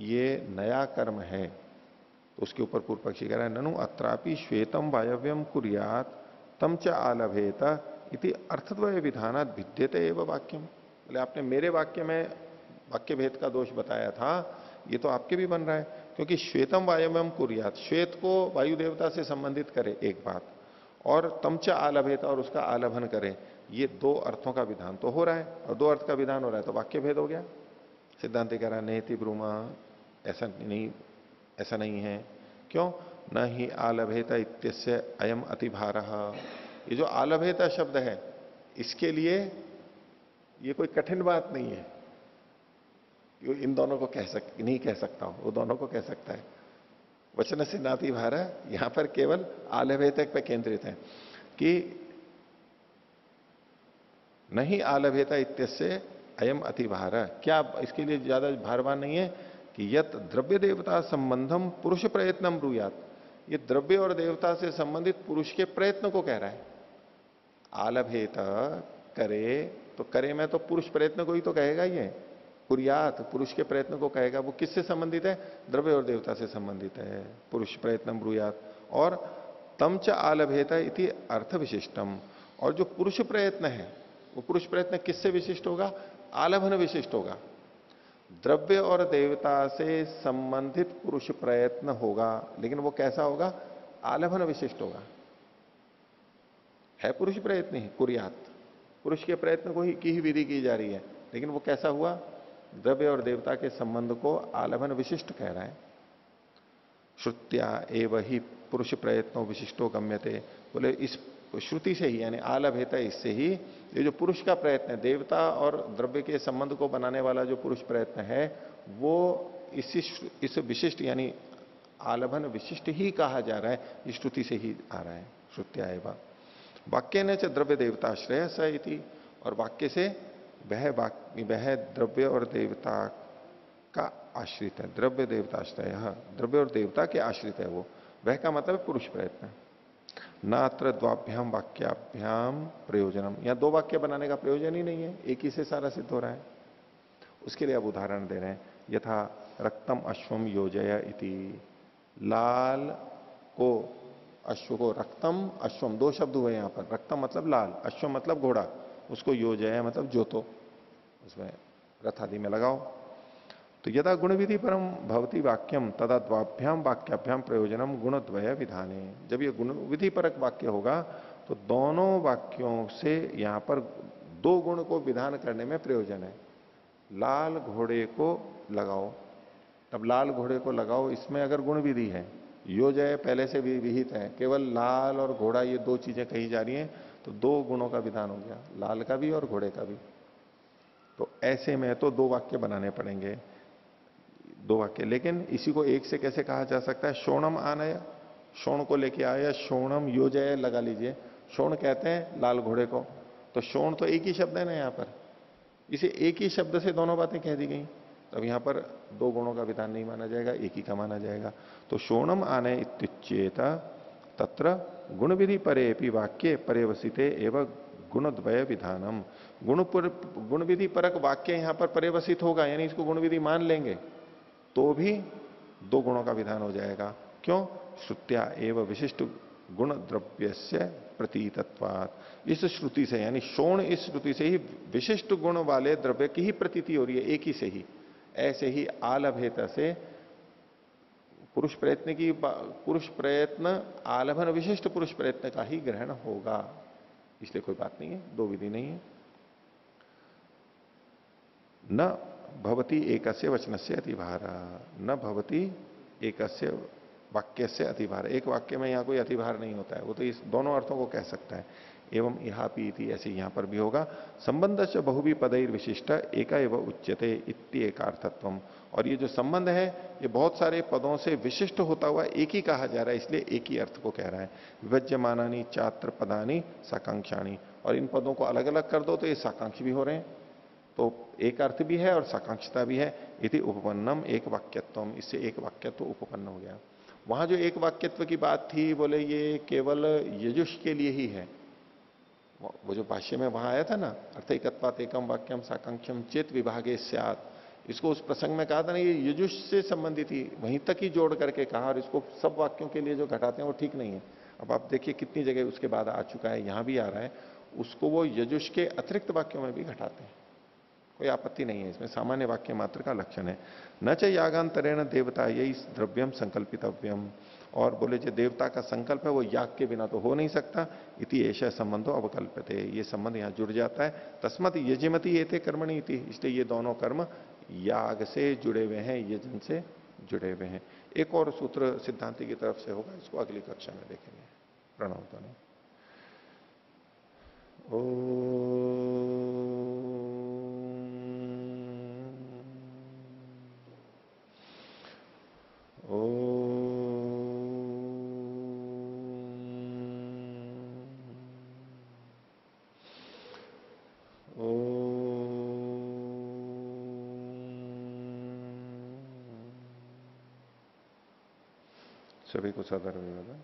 ये नया कर्म है, तो उसके ऊपर पूर्व पक्षी कह रहा है ननु अत्रापि श्वेतम वायव्यम कुर्यात तम च आलभेता इति अर्थद्वय विधानात भिद्यते एवं वाक्यम। बोले आपने मेरे वाक्य में वाक्य भेद का दोष बताया था, ये तो आपके भी बन रहा है, क्योंकि श्वेतम वायव्यम कुर्यात, श्वेत को वायु देवता से संबंधित करे एक बात, और तमच आलभेता और उसका आलभन करे, ये दो अर्थों का विधान तो हो रहा है, और दो अर्थ का विधान हो रहा है तो वाक्य भेद हो गया। सिद्धांत कह रहा है नेति ब्रूमा, ऐसा नहीं है। क्यों? न ही आलभेता इत्यस्य अयम अतिभारः, ये जो आलभेता शब्द है इसके लिए ये कोई कठिन बात नहीं है, इन दोनों को नहीं कह सकता हूं, वो दोनों को कह सकता है। वचन से नाति भार, यहां पर केवल आलभेतक पे केंद्रित है कि नहीं आलभेता इत्यस्य अयम अतिभार, क्या इसके लिए ज्यादा भारवान नहीं है कि यत द्रव्य देवता संबंधम पुरुष प्रयत्नम ब्रूयात, ये द्रव्य और देवता से संबंधित पुरुष के प्रयत्न को कह रहा है। आलभेता करे, तो करे में तो पुरुष प्रयत्न को ही तो कहेगा, ये कुर्यात पुरुष के प्रयत्न को कहेगा। वो किससे संबंधित है? द्रव्य और देवता से संबंधित है, पुरुष प्रयत्नम ब्रूयात। और तम च आलभेता इति अर्थ विशिष्टम, और जो पुरुष प्रयत्न है वो पुरुष प्रयत्न किससे विशिष्ट होगा? आलभन विशिष्ट होगा। द्रव्य और देवता से संबंधित पुरुष प्रयत्न होगा, लेकिन वो कैसा होगा? आलभन विशिष्ट होगा। है पुरुष प्रयत्न ही कुर्यात, पुरुष के प्रयत्न को ही की ही विधि की जा रही है, लेकिन वो कैसा हुआ? द्रव्य और देवता के संबंध को आलभन विशिष्ट कह रहा है। श्रुत्या एव ही पुरुष प्रयत्नो विशिष्टो गम्यते, बोले इस श्रुति से ही, यानी आलभेता, इससे ही ये जो पुरुष का प्रयत्न है, देवता और द्रव्य के संबंध को बनाने वाला जो पुरुष प्रयत्न है, वो इस विशिष्ट यानी आलभन विशिष्ट ही कहा जा रहा है, इस श्रुति से ही आ रहा है। श्रुत्या एव वाक्य ने च द्रव्य देवताश्रय स इति, और वाक्य से वह द्रव्य और देवता का आश्रित है, द्रव्य देवताश्रय, द्रव्य और देवता के आश्रित है वो, वह का मतलब है पुरुष प्रयत्न। नात्र द्वाभ्याम वाक्याभ्याम प्रयोजनम, यहां दो वाक्य बनाने का प्रयोजन ही नहीं है, एक ही से सारा सिद्ध हो रहा है। उसके लिए अब उदाहरण दे रहे हैं, यथा रक्तम अश्वम योजय इति, लाल को, अश्व को, रक्तम अश्वम, दो शब्द हुए यहां पर, रक्तम मतलब लाल, अश्व मतलब घोड़ा, उसको योजय मतलब जोतो, उसमें रथ आदि में लगाओ। तो यदा गुण विधि परम भवती वाक्यम तदा द्वाभ्याम वाक्याभ्याम प्रयोजनम गुणद्वय विधाने, जब ये गुण विधि परक वाक्य होगा तो दोनों वाक्यों से यहां पर दो गुण को विधान करने में प्रयोजन है। लाल घोड़े को लगाओ। अब लाल घोड़े को लगाओ, इसमें अगर गुण विधि है, योजय पहले से भी विहित है, केवल लाल और घोड़ा ये दो चीजें कही जा रही हैं, तो दो गुणों का विधान हो गया, लाल का भी और घोड़े का भी। तो ऐसे में तो दो वाक्य बनाने पड़ेंगे, दो वाक्य। लेकिन इसी को एक से कैसे कहा जा सकता है? शोणम आनय, शोण को लेके आया, शोणम योजय लगा लीजिए। शोण कहते हैं लाल घोड़े को, तो शोण तो एक ही शब्द है ना यहां पर, इसे एक ही शब्द से दोनों बातें कह दी गई। तब यहां पर दो गुणों का विधान नहीं माना जाएगा, एक ही का माना जाएगा। तो शोणम आने इत्युच्येत तत्र गुण विधि परे वाक्य पर्यवसिते एवं गुणद्वय विधानम। गुण विधि परक वाक्य यहां पर पर्यवसित होगा, यानी इसको गुण विधि मान लेंगे तो भी दो गुणों का विधान हो जाएगा। क्यों? श्रुत्या एवं विशिष्ट गुण द्रव्य से प्रतीतत्वात्। इस श्रुति से, यानी शोण इस श्रुति से ही विशिष्ट गुण वाले द्रव्य की ही प्रतीति हो रही है, एक ही से ही। ऐसे ही आलभेत से पुरुष प्रयत्न आलभन विशिष्ट पुरुष प्रयत्न का ही ग्रहण होगा, इसलिए कोई बात नहीं है, दो विधि नहीं है। न भवती एकस्य वचनस्य अतिभार, न भवती एकस्य वाक्य से अतिभार। एक वाक्य में यहां कोई अतिभार नहीं होता है, वो तो इस दोनों अर्थों को कह सकता है। एवं इहापी इति, ऐसे यहां पर भी होगा। संबंध से बहुवी पदैर विशिष्ट एका एवं उच्यते इति एकार्थत्वम। और ये जो संबंध है ये बहुत सारे पदों से विशिष्ट होता हुआ एक ही कहा जा रहा है, इसलिए एक ही अर्थ को कह रहा है। विभज्यमानानि चात्र पदानी साकांक्षाणी, और इन पदों को अलग अलग कर दो तो ये साकांक्षी भी हो रहे हैं, तो एक अर्थ भी है और साकांक्षता भी है। इति उपपन्नम एक वाक्यत्वम, इससे एक वाक्यत्व उपपन्न हो गया। वहां जो एक वाक्यत्व की बात थी, बोले ये केवल यजुष के लिए ही है। वो जो भाष्य में वहां आया था ना, अर्थैकत्वात् एकम वाक्यम साकांक्षम चेत विभागे स्यात्, इसको उस प्रसंग में कहा था ना, ये यजुष से संबंधित ही, वहीं तक ही जोड़ करके कहा, और इसको सब वाक्यों के लिए जो घटाते हैं वो ठीक नहीं है। अब आप देखिए कितनी जगह उसके बाद आ चुका है, यहां भी आ रहा है, उसको वो यजुष के अतिरिक्त वाक्यों में भी घटाते हैं, कोई आपत्ति नहीं है इसमें, सामान्य वाक्य मात्र का लक्षण है। न च यागांतरेण देवता यही द्रव्यम संकल्पितव्यम, और बोले जो देवता का संकल्प है वो याग के बिना तो हो नहीं सकता। इति ऐसा संबंधो अवकल्पते, ये संबंध यहां जुड़ जाता है। तस्मत यजमति एते कर्मणि इति, इसलिए ये दोनों कर्म याग से जुड़े हुए हैं, यजन से जुड़े हुए हैं। एक और सूत्र सिद्धांति की तरफ से होगा, इसको अगली कक्षा में देखेंगे। प्रणव ध्वनि। सभी को सादर अभिवादन।